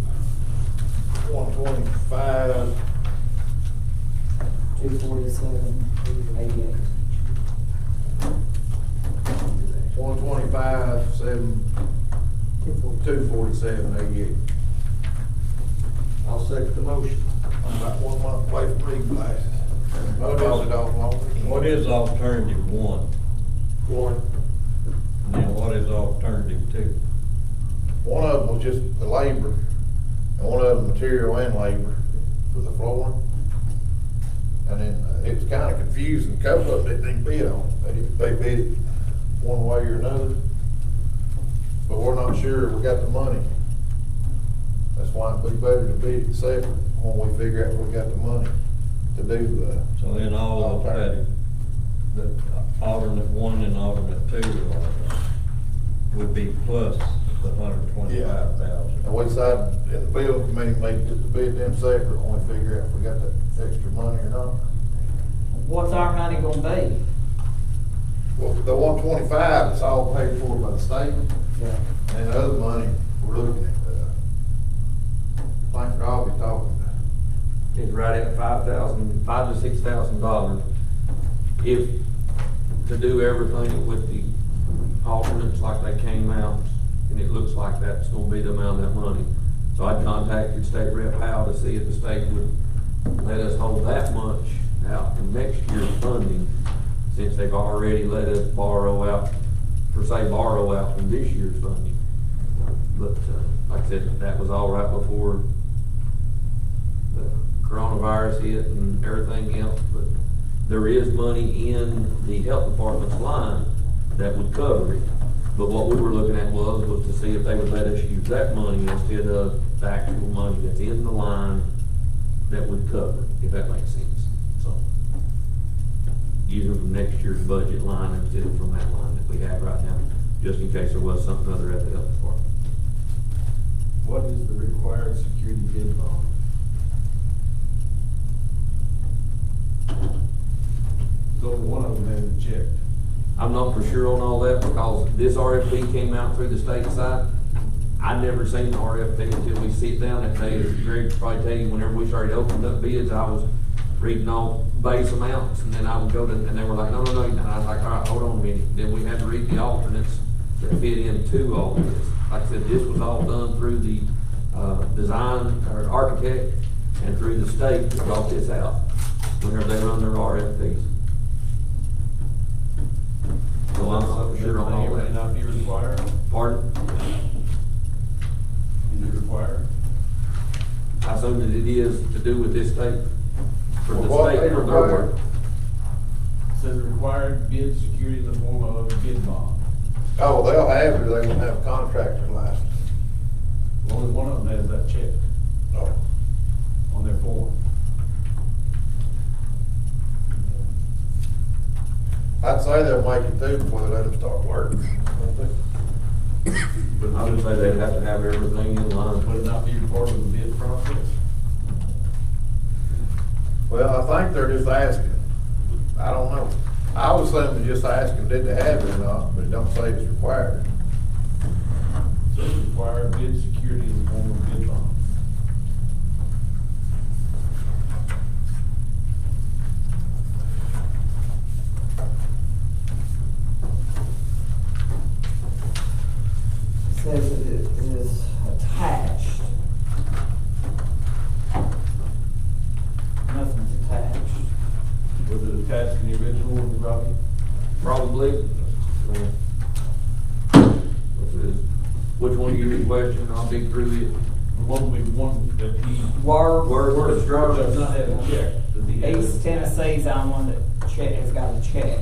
$125,000.
247,88.
247,88.
I'll second the motion.
I'm about 1 month away from reading glasses. What is it off long?
What is alternative 1?
One.
And then what is alternative 2?
One of them was just the labor, and one of them material and labor for the flooring. And then it was kind of confusing, a couple of them didn't even bid on it, they bid it one way or another. But we're not sure we got the money. That's why it'd be better to bid it separate when we figure out we got the money to do
So then all of that, the alternate 1 and alternate 2 would be plus the 125,000.
And we decided in the building committee meeting just to bid them separate when we figure out if we got that extra money or not.
What's our money gonna be?
Well, the 125 is all paid for by the state.
Yeah.
And the other money, we're looking at, I think Robbie talking about.
It's right at $5,000 to $6,000. If, to do everything with the alternates like they came out, and it looks like that's gonna be the amount of that money. So I contacted State Rep Powell to see if the state would let us hold that much out in next year's funding, since they've already let us borrow out from this year's funding. But, like I said, that was all right before the coronavirus hit and everything else, but there is money in the health department's line that would cover it. But what we were looking at was to see if they would let us use that money instead of the actual money that's in the line that would cover it, if that makes sense. So, using from next year's budget line instead of from that line that we have right now, just in case there was something other at the health department.
What is the required security bid bond? So one of them hasn't checked.
I'm not for sure on all that because this RFP came out through the state side. I'd never seen the RFP until we sit down that day. As Greg could probably tell you, whenever we started opening up bids, I was reading off base amounts, and then I would go to, and they were like, no, and I was like, all right, hold on a minute. Then we had to read the alternates that fit into all this. Like I said, this was all done through the design or architect and through the state that brought this out whenever they run their RFPs. So I'm not for sure on all that.
May not be required.
Pardon?
Is it required?
I assume that it is to do with this state, for the
Well, what
state
they
for their
require?
work.
It says required bid security in the form of a bid bond.
Oh, they'll have it, or they won't have a contractor license.
Only one of them has that check
No.
on their form.
I'd say they'll make it through before they let them start work.
But I would say they'd have to have everything in line.
Would it not be part of the bid process?
Well, I think they're just asking. I don't know. I was saying they're just asking, did they have it or not, but it don't say it's required.
So it's required bid security in the form of bid bond.
Says that it is attached. Nothing's attached.
Was it attached in the original one, Robbie?
Probably. Which one are you requesting? I'll dig through it.
The one that he.
Word construction.
Does not have a check. Does he have
East
it?
Tennessee's on one that has got a check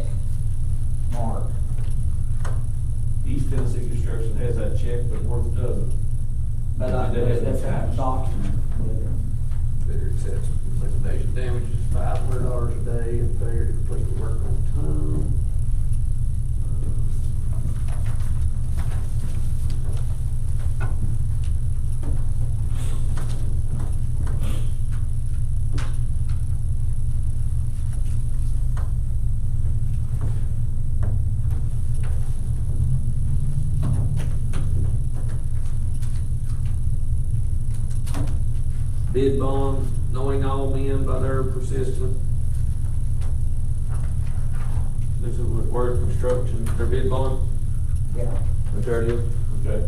mark.
East Tennessee Construction has that check, but Worth doesn't.
But that's a document.
Better accept liquidation damages, $500 a day, and failure to complete the work on time. Bid bond, knowing all men by their persistence. This is with Word Construction, their bid bond,
Yeah.
right there it is,
Okay.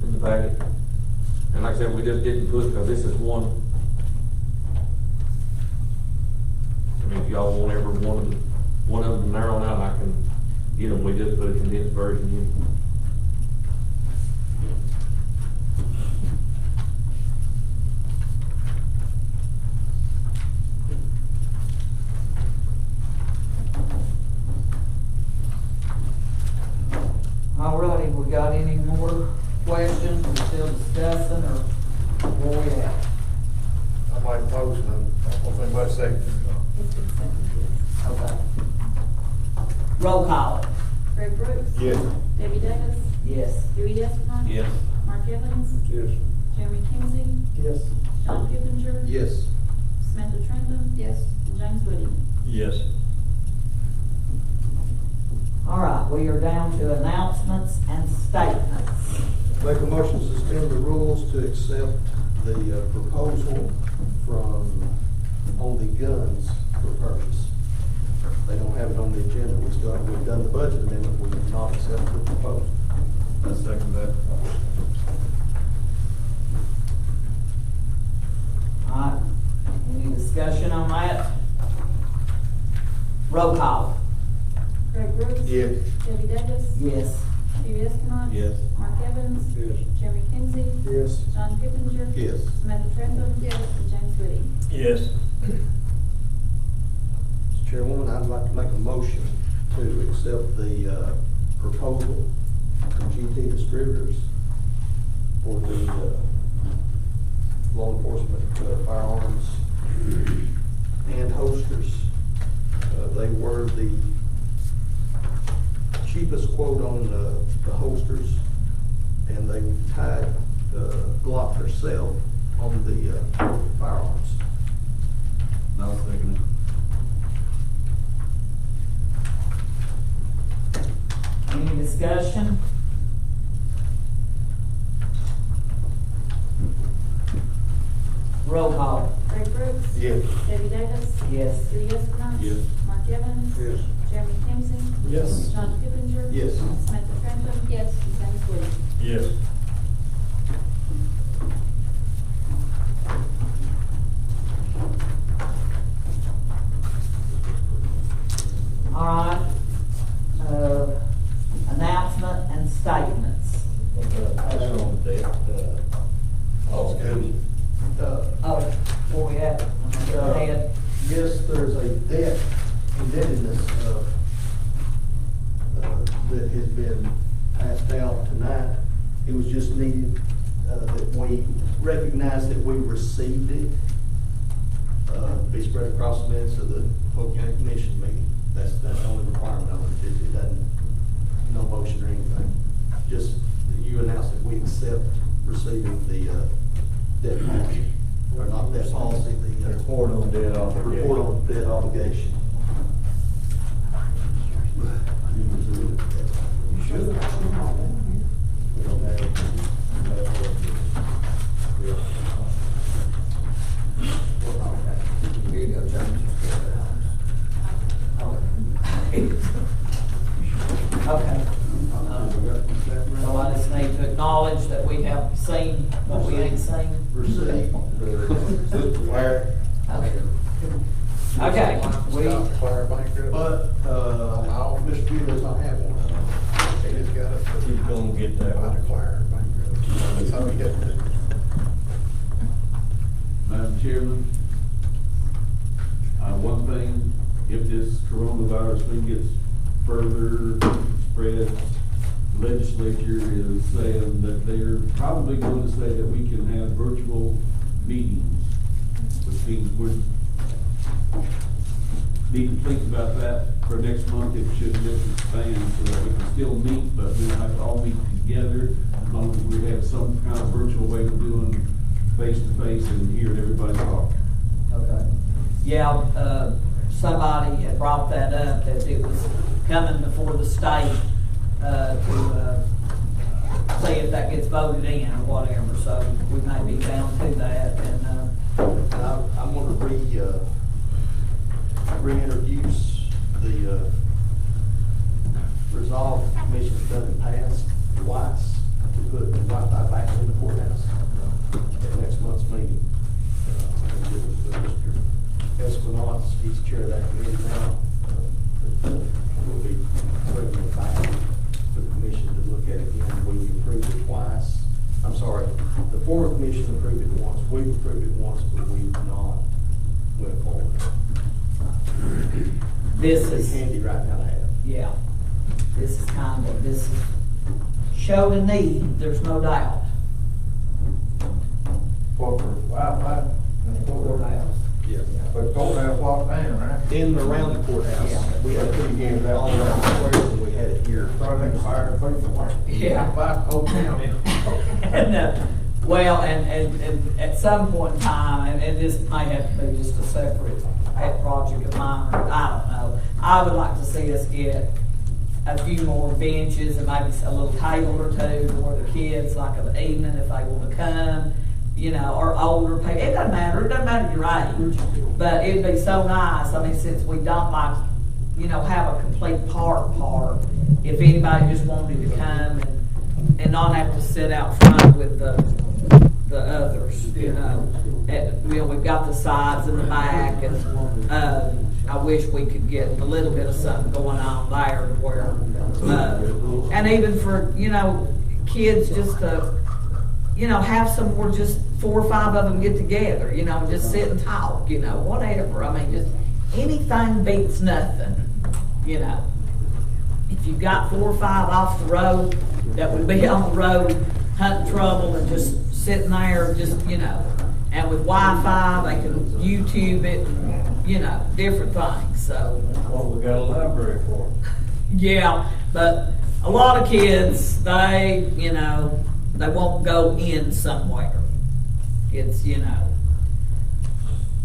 in the packet. And like I said, we just didn't put, because this is one. I mean, if y'all want ever one of them narrow out, I can get them, we just put a condensed version in.
Alrighty, we got any more questions? We still discussing or where we at?
I make a motion, I don't think anybody second.
Okay. Roll call.
Greg Brooks.
Yes.
Debbie Davis.
Yes.
Dewey Desmond.
Yes.
Mark Evans.
Yes.
Jeremy Kinsey.
Yes.
John Pippinger.
Yes.
Samantha Trendon.
Yes.
And James Woody.
Yes.
All right, we are down to announcements and statements.
Make a motion to suspend the rules to accept the proposal from, on the guns for purchase. They don't have it on the agenda, we've done the budget amendment, we did not accept the proposal.
I second that.
All right, any discussion on that? Roll call.
Greg Brooks.
Yes.
Debbie Davis.
Yes.
Dewey Desmond.
Yes.
Mark Evans.
Yes.
Jeremy Kinsey.
Yes.
John Pippinger.
Yes.
Samantha Trendon.
Yes.
And James Woody.
Yes.
Mr. Chairwoman, I'd like to make a motion to accept the proposal from GT Distributors for the law enforcement firearms and holsters. They were the cheapest quote on the holsters, and they tied Glock herself on the firearms.
I was thinking.
Any discussion? Roll call.
Greg Brooks.
Yes.
Debbie Davis.
Yes.
Judy Escalante.
Yes.
Mark Evans.
Yes.
Jeremy Kinsey.
Yes.
John Kipinger.
Yes.
Samantha Trentham. Yes. And Sammy Woody.
Yes.
All right. Announcement and statements.
Pass on that,
Oh, where we at? Go ahead.
Yes, there's a debt indebtedness that has been passed out tonight. It was just needed that we recognize that we received it, be spread across the minutes of the Polk County Commission meeting. That's the only requirement of it. It doesn't, no motion or anything. Just that you announce that we accept receiving the debt policy, or not debt policy, the
report on debt obligation.
report on debt obligation. You should.
Here you go, James.
Okay. So I just need to acknowledge that we have seen what we ain't seen.
Receive.
Okay. We,
Fire bankrupt.
But, Mr. Pugh does not have one.
He just got it.
He's gonna get that
I
one.
declare bankrupt. That's how we get it.
Madam Chairman, one thing, if this coronavirus thing gets further spread, legislature is saying that they're probably going to say that we can have virtual meetings, which means we're need to think about that for next month. It should just expand so that we can still meet, but we don't have to all meet together, as long as we have some kind of virtual way of doing face-to-face and hearing everybody talk.
okay. Yeah, somebody had brought that up, that it was coming before the state, to see if that gets voted in or whatever, so we may be bound to that, and,
I'm gonna reintroduce the resolve the commission's done in the past twice to put the Wi-Fi back in the courthouse at next month's meeting. And it was Mr. Espinosa, he's chair of that committee now. We'll be bringing it back for the commission to look at again. We approved it twice. I'm sorry, the former commission approved it once, we've approved it once, but we've not went forward.
this
It's
is,
handy right now to have.
yeah, this is kind of, this is, show the need, there's no doubt.
What for Wi-Fi?
Courthouse.
Yeah.
But courthouse locked down, right?
In and around the courthouse.
Yeah.
We had to put it all around the square, and we had it here.
Probably think fire people.
Yeah.
Fight the whole town in.
And, well, and at some point in time, and this may have to be just a separate pet project of mine, or I don't know. I would like to see us get a few more benches and maybe a little table or two for the kids, like of the evening, if they want to come, you know, or older people. It doesn't matter your age, but it'd be so nice. I mean, since we don't like, you know, have a complete park, if anybody just wanted to come and not have to sit out front with the others, you know. And, you know, we've got the sides and the back, and I wish we could get a little bit of something going on there where, and even for, you know, kids just to, you know, have some more, just 4 or 5 of them get together, you know, just sit and talk, you know, whatever. I mean, just anything beats nothing, you know. If you've got 4 or 5 off the road that would be on the road hunting trouble and just sitting there, just, you know, and with Wi-Fi, they can YouTube it, you know, different things, so.
That's what we got a library for.
Yeah, but a lot of kids, they, you know, they won't go in somewhere. It's, you know,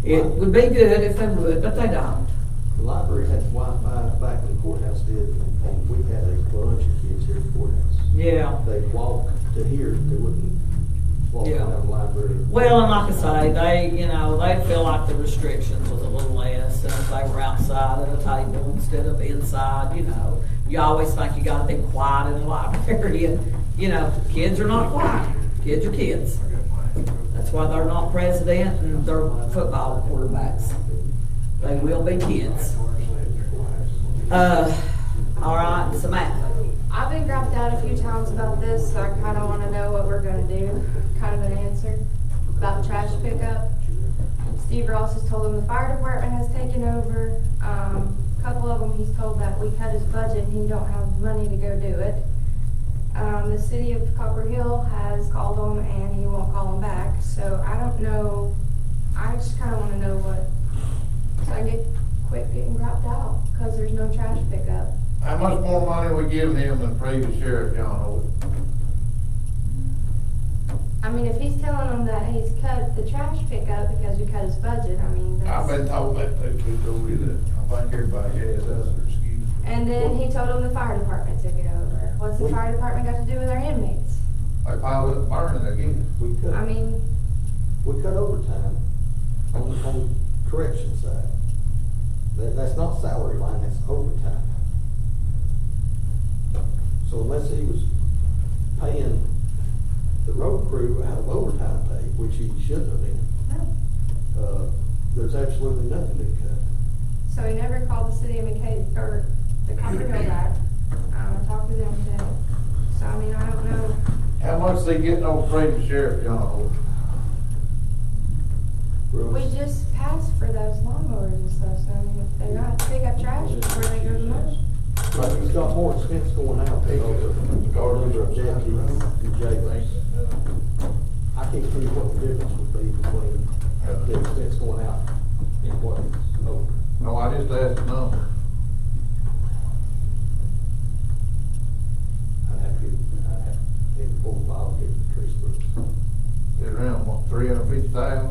it would be good if they would, but they don't.
The library had Wi-Fi back when the courthouse did, and we had a bunch of kids here at the courthouse.
Yeah.
They'd walk to here, they wouldn't walk
Yeah.
around the library.
Well, and like I say, they, you know, they feel like the restrictions was a little less, and if they were outside at a table instead of inside, you know. You always think you gotta be quiet in the library, and, you know, kids are not quiet. Kids are kids. That's why they're not president and they're football quarterbacks. They will be kids. All right, Samantha.
I've been grabbed out a few times about this, so I kind of want to know what we're going to do. Kind of an answer about the trash pickup. Steve Ross has told him the fire department has taken over. A couple of them he's told that we cut his budget and he don't have money to go do it. The city of Copper Hill has called him and he won't call him back. So I don't know. I just kind of want to know what, so I can quit getting grabbed out because there's no trash pickup.
How much more money we giving him than previous sheriff John Holt?
I mean, if he's telling them that he's cut the trash pickup because we cut his budget, I mean,
I've
that's.
been told that too, he told me that. I think everybody has us an excuse.
And then he told them the fire department took it over. What's the fire department got to do with our inmates?
They piled up burning again.
We cut,
I mean,
we cut overtime on the correction side. That's not salary line, that's overtime. So unless he was paying the road crew out of overtime pay, which he shouldn't have been,
no.
there's absolutely nothing to cut.
So he never called the city of McKay, or the Copper Hill back. Talked to them today. So I mean, I don't know.
How much they getting over previous sheriff John Holt?
We just passed for those lawnmowers and stuff, so I mean, if they're not to pick up trash before they go to mow.
Right, he's got more expense going out because of the number of deputies and jailers. I can't tell you what the difference would be between the expense going out and what is over.
No, I just asked a number.
I'd have to get a full file, get the Chris Brooks.
It's around, what, 350,000?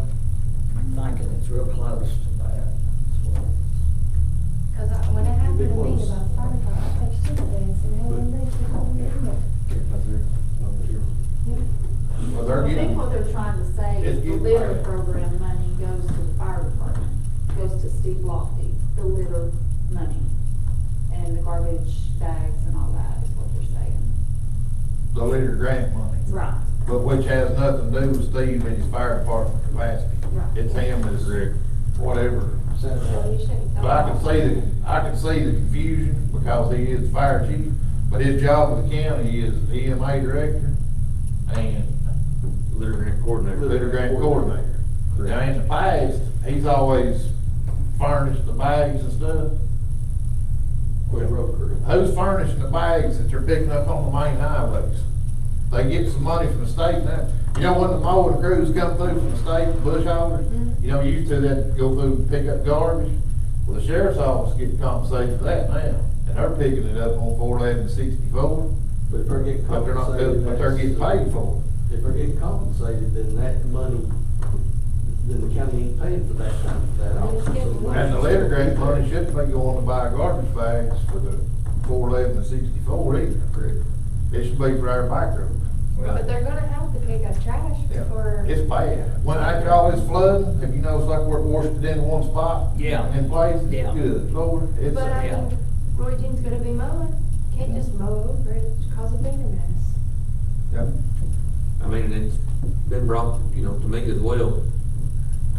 I'm thinking it's real close to that.
Because when it happened to me about the fire department, I texted you today and said, hey, when they should come get me.
Well, they're
I
getting,
think what they're trying to say
It's
is the
getting
litter
bad.
program money goes to the fire department, goes to Steve Lofty, the litter money, and the garbage bags and all that is what they're saying.
the litter grant money.
Right.
But which has nothing to do with Steve and his fire department capacity.
Right.
It's him as whatever.
So you shouldn't.
But I can see the confusion because he is the fire chief, but his job with the county is EMA director and
Litter grant coordinator.
litter grant coordinator. Now, in the past, he's always furnished the bags and stuff.
With road crew.
Who's furnishing the bags that you're picking up on the main highways? They get some money from the state now. You know, when the mowing crews come through from the state, the bush hoggers, you know, used to that go through and pick up garbage. Well, the sheriff's office gets compensated for that now, and they're picking it up on 411 and 64,
But if they're getting
but they're not,
compensated.
but they're getting paid for it.
If they're getting compensated, then that money, then the county ain't paying for that kind of, that also.
And the litter grant money should be going to buy garbage bags for the 411 and 64 either. It should be for our back road.
But they're gonna have to pick up trash
Yeah,
before.
it's bad. When after all this flooding, if you notice like we're washed it in one spot.
Yeah.
In place.
Yeah.
Good Lord, it's,
But I
Yeah.
mean, Roy Jean's gonna be mowing. Can't just mow over it, cause a bigger mess.
yeah.
I mean, it's been brought, you know, to me as well.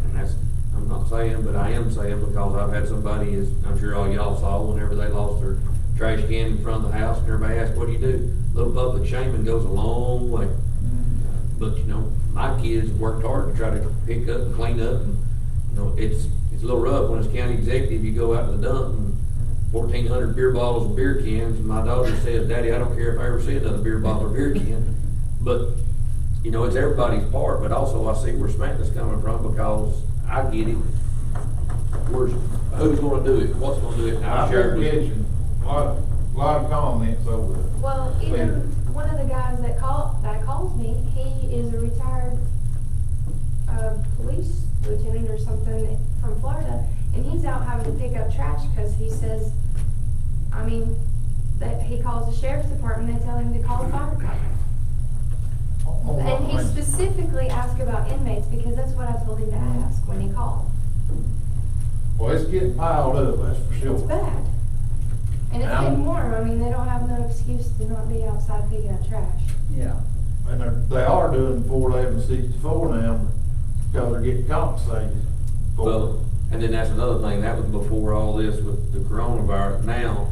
And that's, I'm not saying, but I am saying because I've had somebody, as I'm sure all y'all saw, whenever they lost their trash can in front of the house, and everybody asked, what do you do? Little public shaming goes a long way. But, you know, my kids worked hard to try to pick up and clean up, and, you know, it's a little rough when it's county executive, you go out to the dump, and 1,400 beer bottles and beer cans, and my daughter said, Daddy, I don't care if I ever see another beer bottle or beer can. But, you know, it's everybody's part, but also I see where Samantha's coming from, because I get it. Who's gonna do it, what's gonna do it?
I've been getting a lot of comments over it.
Well, even one of the guys that calls me, he is a retired, police lieutenant or something from Florida, and he's out having to pick up trash, cause he says, I mean, that he calls the sheriff's department, they tell him to call the fire department. And he specifically asked about inmates, because that's what I told him to ask when he called.
Well, it's getting piled up, that's for sure.
It's bad. And it's getting warm, I mean, they don't have no excuse to not be outside picking up trash.
Yeah.
And they are doing 41164 now, because they're getting compensated.
Well, and then that's another thing, that was before all this with the coronavirus. Now,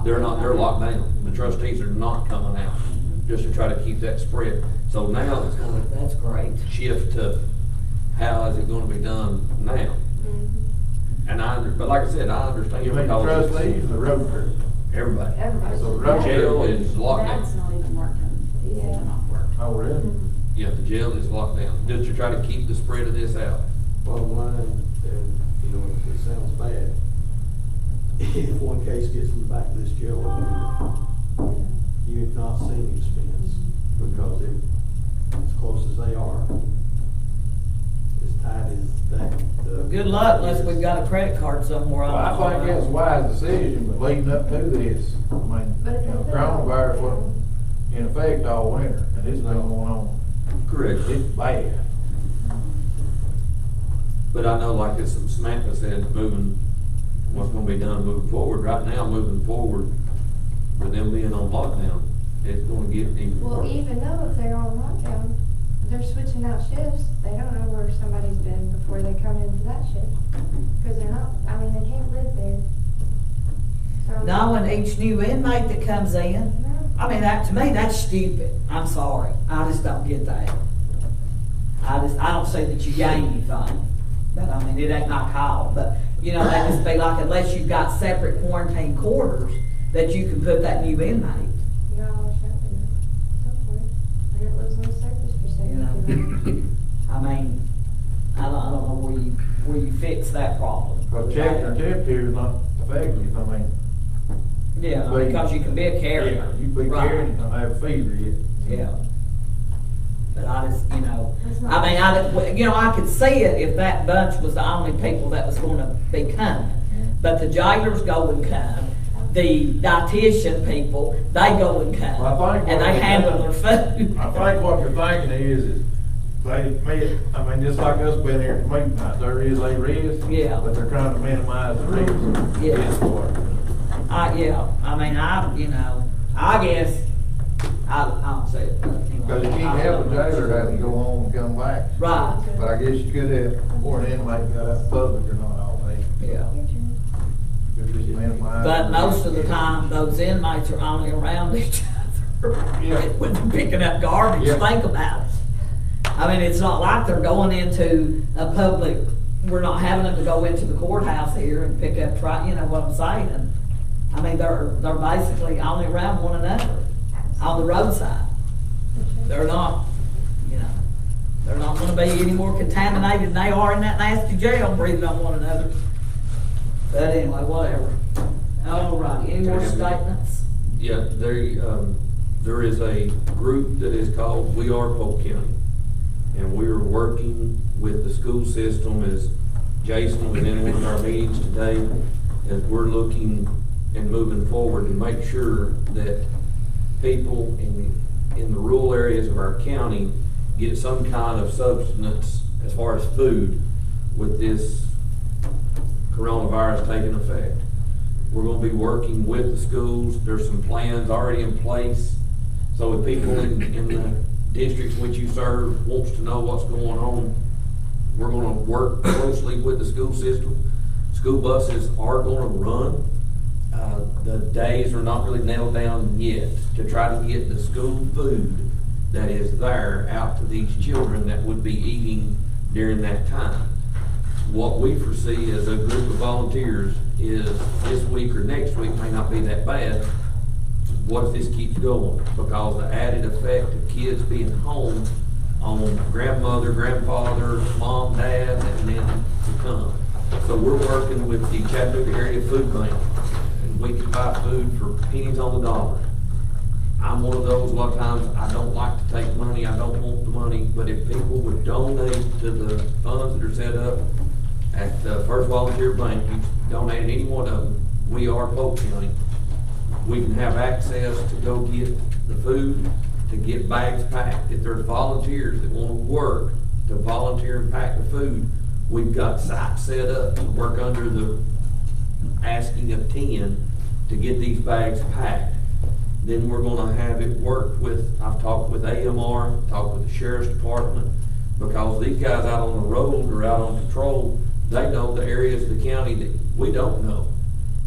they're locked down. The trustees are not coming out, just to try to keep that spread. So now it's gonna.
That's great.
Shift to how is it gonna be done now?
Mm-hmm.
And but like I said, I understand.
You mean the trustees or the road crew?
Everybody.
Everybody.
So the road
Jail
crew
is locked down.
That's not even working. He's
Yeah.
not working.
Oh, really?
Mm-hmm.
Yeah, the jail is locked down, just to try to keep the spread of this out.
Bottom line, and, you know, it sounds bad. If one case gets in the back of this jail, you've not seen expense, because it, as close as they are, as tight as that.
Good luck unless we've got a credit card somewhere.
Well, I think it's a wise decision, but leading up to this, I mean,
But if
you know,
they put it
coronavirus
on-
wasn't in effect all winter, and it's been going on.
Correct.
It's bad.
But I know, like as Samantha said, what's gonna be done moving forward, right now, moving forward, with them being on lockdown, it's gonna get even
Well,
worse.
even though if they're on lockdown, they're switching out shifts, they don't know where somebody's been before they come into that shift. Cause they're not, I mean, they can't live there. So-
Knowing each new inmate that comes in, I mean, that, to me, that's stupid. I'm sorry. I just don't get that. I don't see that you gain anything. But I mean, it ain't my call, but, you know, that just be like, unless you've got separate quarantine quarters, that you can put that new inmate.
You gotta wash up in it. Hopefully. They're not losing the surface for
You know,
safety.
I mean, I don't know where you fix that problem.
But checking their temperature is not effective, I mean.
Yeah, because you can be a carrier.
Yeah, you be
Right.
carrying, you don't have a fever yet.
Yeah. But I just, you know,
That's not-
I mean, you know, I could see it if that bunch was the only people that was gonna be coming. But the jailers go and come, the dietitian people, they go and come,
Well, I think
and
what
they
they
handle
done-
their food.
I think what you're thinking is they admit, I mean, just like us being here at meeting night, there is a risk.
Yeah.
But they're trying to minimize the risk.
Yeah.
It's for it.
Yeah, I mean, I guess, I don't see it. But anyway,
Because you can't
I
have a
don't know.
jailer have to go home and come back.
Right,
But I guess you could have, or an inmate got out public or not all day.
yeah.
Your turn.
Could just minimize.
But most of the time, those inmates are only around each other.
Yeah.
When they're picking up garbage,
Yeah.
think about it. I mean, it's not like they're going into a public, we're not having them to go into the courthouse here and pick up, you know what I'm saying? I mean, they're basically only around one another on the roadside. They're not, you know, they're not gonna be any more contaminated than they are in that nasty jail breathing on one another. But anyway, whatever. All right, any more statements?
Yeah, there is a group that is called We Are Polk County. And we are working with the school system, as Jason was in one of our meetings today, as we're looking and moving forward to make sure that people in the rural areas of our county get some kind of substance as far as food with this coronavirus taking effect. We're gonna be working with the schools. There's some plans already in place. So if people in the districts which you serve wants to know what's going on, we're gonna work closely with the school system. School buses are gonna run. The days are not really nailed down yet to try to get the school food that is there out to these children that would be eating during that time. What we foresee as a group of volunteers is this week or next week may not be that bad. What if this keeps going? Because the added effect of kids being home on grandmother, grandfather, mom, dad, and then to come. So we're working with the Chattanooga Area Food Bank, and we can buy food for pennies on the dollar. I'm one of those, a lot of times, I don't like to take money, I don't want the money, but if people would donate to the funds that are set up at the First Volunteer Bank, you donate any one of them, we are Polk County, we can have access to go get the food, to get bags packed. If there's volunteers that want to work to volunteer and pack the food, we've got sites set up to work under the asking of 10 to get these bags packed. Then we're gonna have it worked with, I've talked with AMR, talked with the Sheriff's Department, because these guys out on the road or out on patrol, they know the areas of the county that we don't know.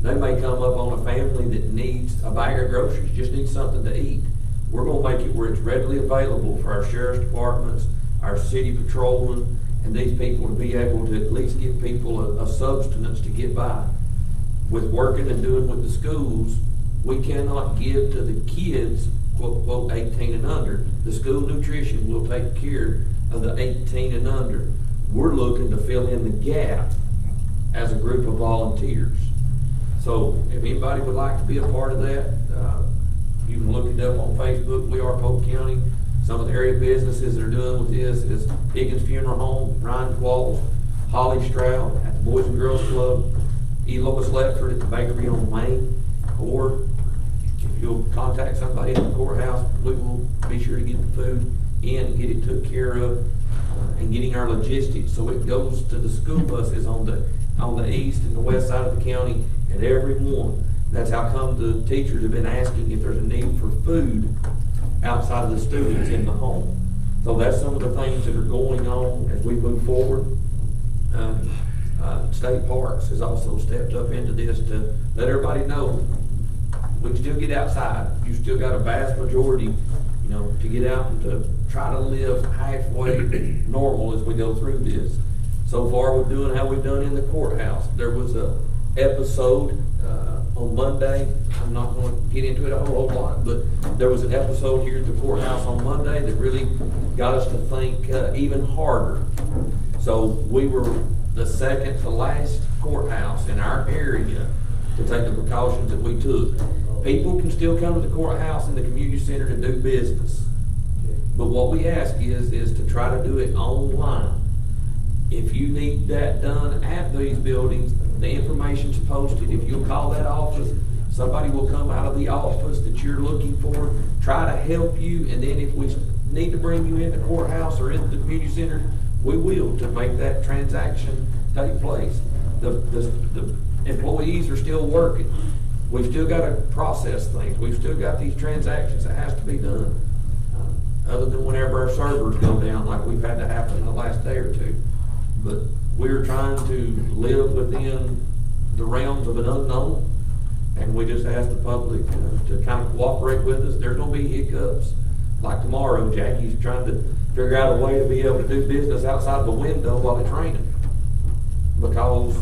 They may come up on a family that needs a bag of groceries, just needs something to eat. We're gonna make it where it's readily available for our sheriff's departments, our city patrolmen, and these people to be able to at least give people a substance to get by. With working and doing with the schools, we cannot give to the kids, quote, quote, 18 and under. The school nutrition will take care of the 18 and under. We're looking to fill in the gap as a group of volunteers. So if anybody would like to be a part of that, you can look it up on Facebook. We are Polk County. Some of the area businesses that are doing with this is Higgins Funeral Home, Ryan Qualls, Holly Stroud at the Boys and Girls Club, Elois Ledford at the bakery on Main, or if you'll contact somebody at the courthouse, we will be sure to get the food in and get it took care of, and getting our logistics so it goes to the school buses on the east and the west side of the county at every one. That's how come the teachers have been asking if there's a need for food outside of the students in the home. So that's some of the things that are going on as we move forward. State Parks has also stepped up into this to let everybody know we can still get outside. You still got a vast majority, to get out and to try to live halfway normal as we go through this. So far, we're doing how we've done in the courthouse. There was a episode on Monday. I'm not going to get into it a whole lot, but there was an episode here at the courthouse on Monday that really got us to think even harder. So we were the second to last courthouse in our area to take the precautions that we took. People can still come to the courthouse and the community center to do business. But what we ask is to try to do it online. If you need that done at these buildings, the information's posted. If you'll call that office, somebody will come out of the office that you're looking for, try to help you, and then if we need to bring you in the courthouse or into the community center, we will, to make that transaction take place. The employees are still working. We've still got to process things. We've still got these transactions that has to be done. Other than whenever our servers go down, like we've had to happen in the last day or two. But we're trying to live within the realms of an unknown, and we just ask the public to kind of cooperate with us. There's going to be hiccups. Like tomorrow, Jackie's trying to figure out a way to be able to do business outside the window while it's raining, because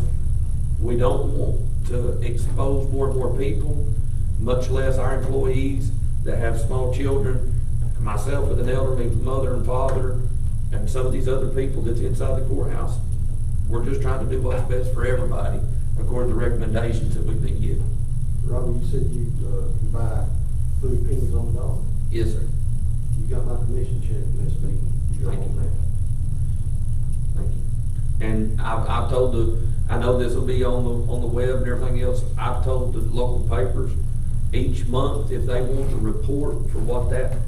we don't want to expose more and more people, much less our employees that have small children, myself with an elderly mother and father, and some of these other people that's inside the courthouse. We're just trying to do what's best for everybody according to recommendations that we've been given.
Robbie, you said you can buy food pennies on the dollar.
Yes, sir.
You got my commission check in this meeting. You're
Thank
on
you.
that.
Thank you. And I've told I know this will be on the web and everything else. I've told the local papers each month if they want to report for what that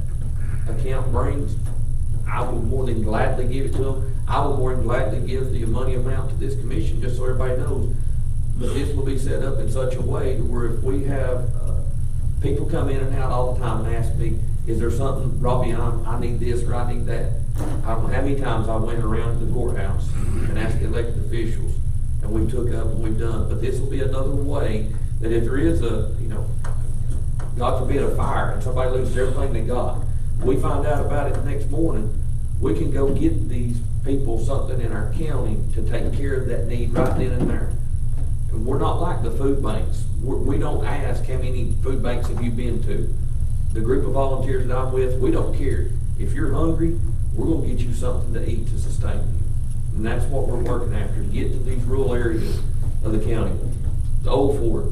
account brings, I will more than gladly give it to them. I will more than gladly give the money amount to this commission just so everybody knows. But this will be set up in such a way to where if we have people come in and out all the time and ask me, is there something, Robbie, I need this or I need that. I don't know how many times I went around to the courthouse and asked the elected officials, and we took up and we've done. But this will be another way that if there is God forbid, a fire and somebody loses everything they got, we find out about it the next morning, we can go get these people something in our county to take care of that need right then and there. And we're not like the food banks. We don't ask how many food banks have you been to. The group of volunteers that I'm with, we don't care. If you're hungry, we're gonna get you something to eat to sustain you. And that's what we're working after, to get to these rural areas of the county. The Old Fort,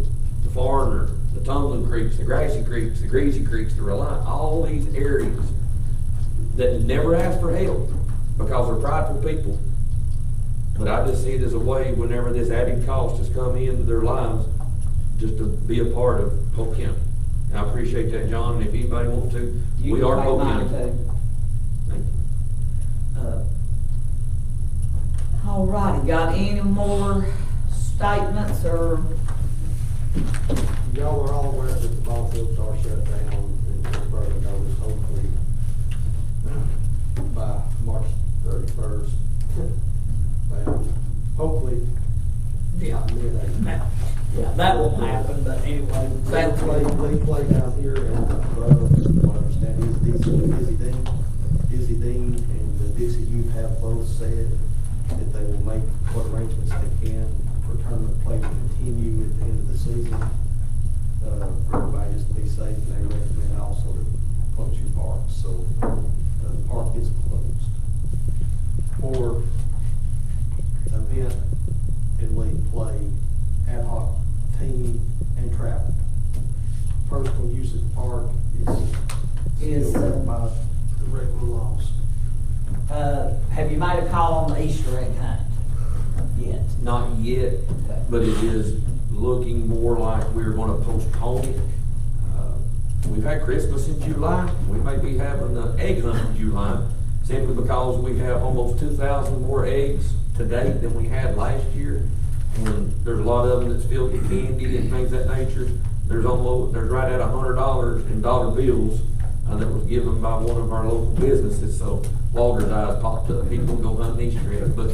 the Foreigner, the Tumbling Creeks, the Grassy Creeks, the Greasy Creeks, the Reliant, all these areas that never ask for help because they're prideful people. But I just see it as a way, whenever this added cost has come into their lives, just to be a part of Polk County. And I appreciate that, John, and if anybody wants to, we are Polk County. Thank you.
All righty, got any more statements or?
Y'all are all aware that the ball fields are shut down and further notice, hopefully by March 31st. Well, hopefully.
Yeah.
mid-April.
Yeah, that will happen, but anyway.
They play down here and what I understand Izzy Dean and the Dixie Youth have both said that they will make what arrangements they can for tournament play to continue at the end of the season. For everybody just to be safe, and they recommend also to close your park. So the park is closed for event and league play, ad hoc team and travel. Personal use of the park is still by the regular laws.
Have you made a call on the Easter egg hunt yet?
Not yet, but it is looking more like we're gonna postpone it. We've had Christmas in July, we may be having the egg hunt in July, simply because we have almost 2,000 more eggs to date than we had last year. And there's a lot of them that's filled with candy and things of that nature. There's right at $100 in dollar bills that was given by one of our local businesses, so Walter's eyes popped up. He will go hunt Easter eggs, but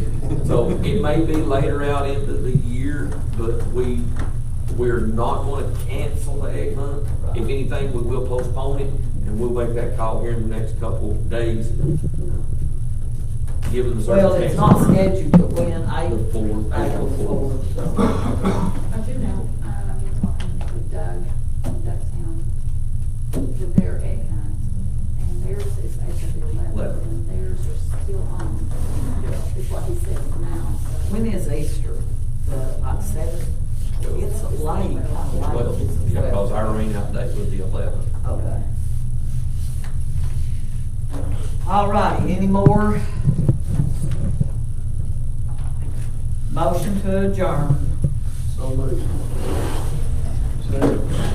so it may be later out into the year, but we're not going to cancel the egg hunt. If anything, we will postpone it, and we'll make that call here in the next couple of days, given the circumstances.
Well, it's not scheduled to win
April 4th.
I do know, I've been talking with Doug from Ducktown with their egg hunt, and theirs is April 11th, and theirs are still on.
Yeah.
Is what he said for now.
When is Easter? Like 7th? It's late.
Well, yeah, because our rain out date was the 11th.
Okay. All righty, any more? Motion to adjourn.
So moved.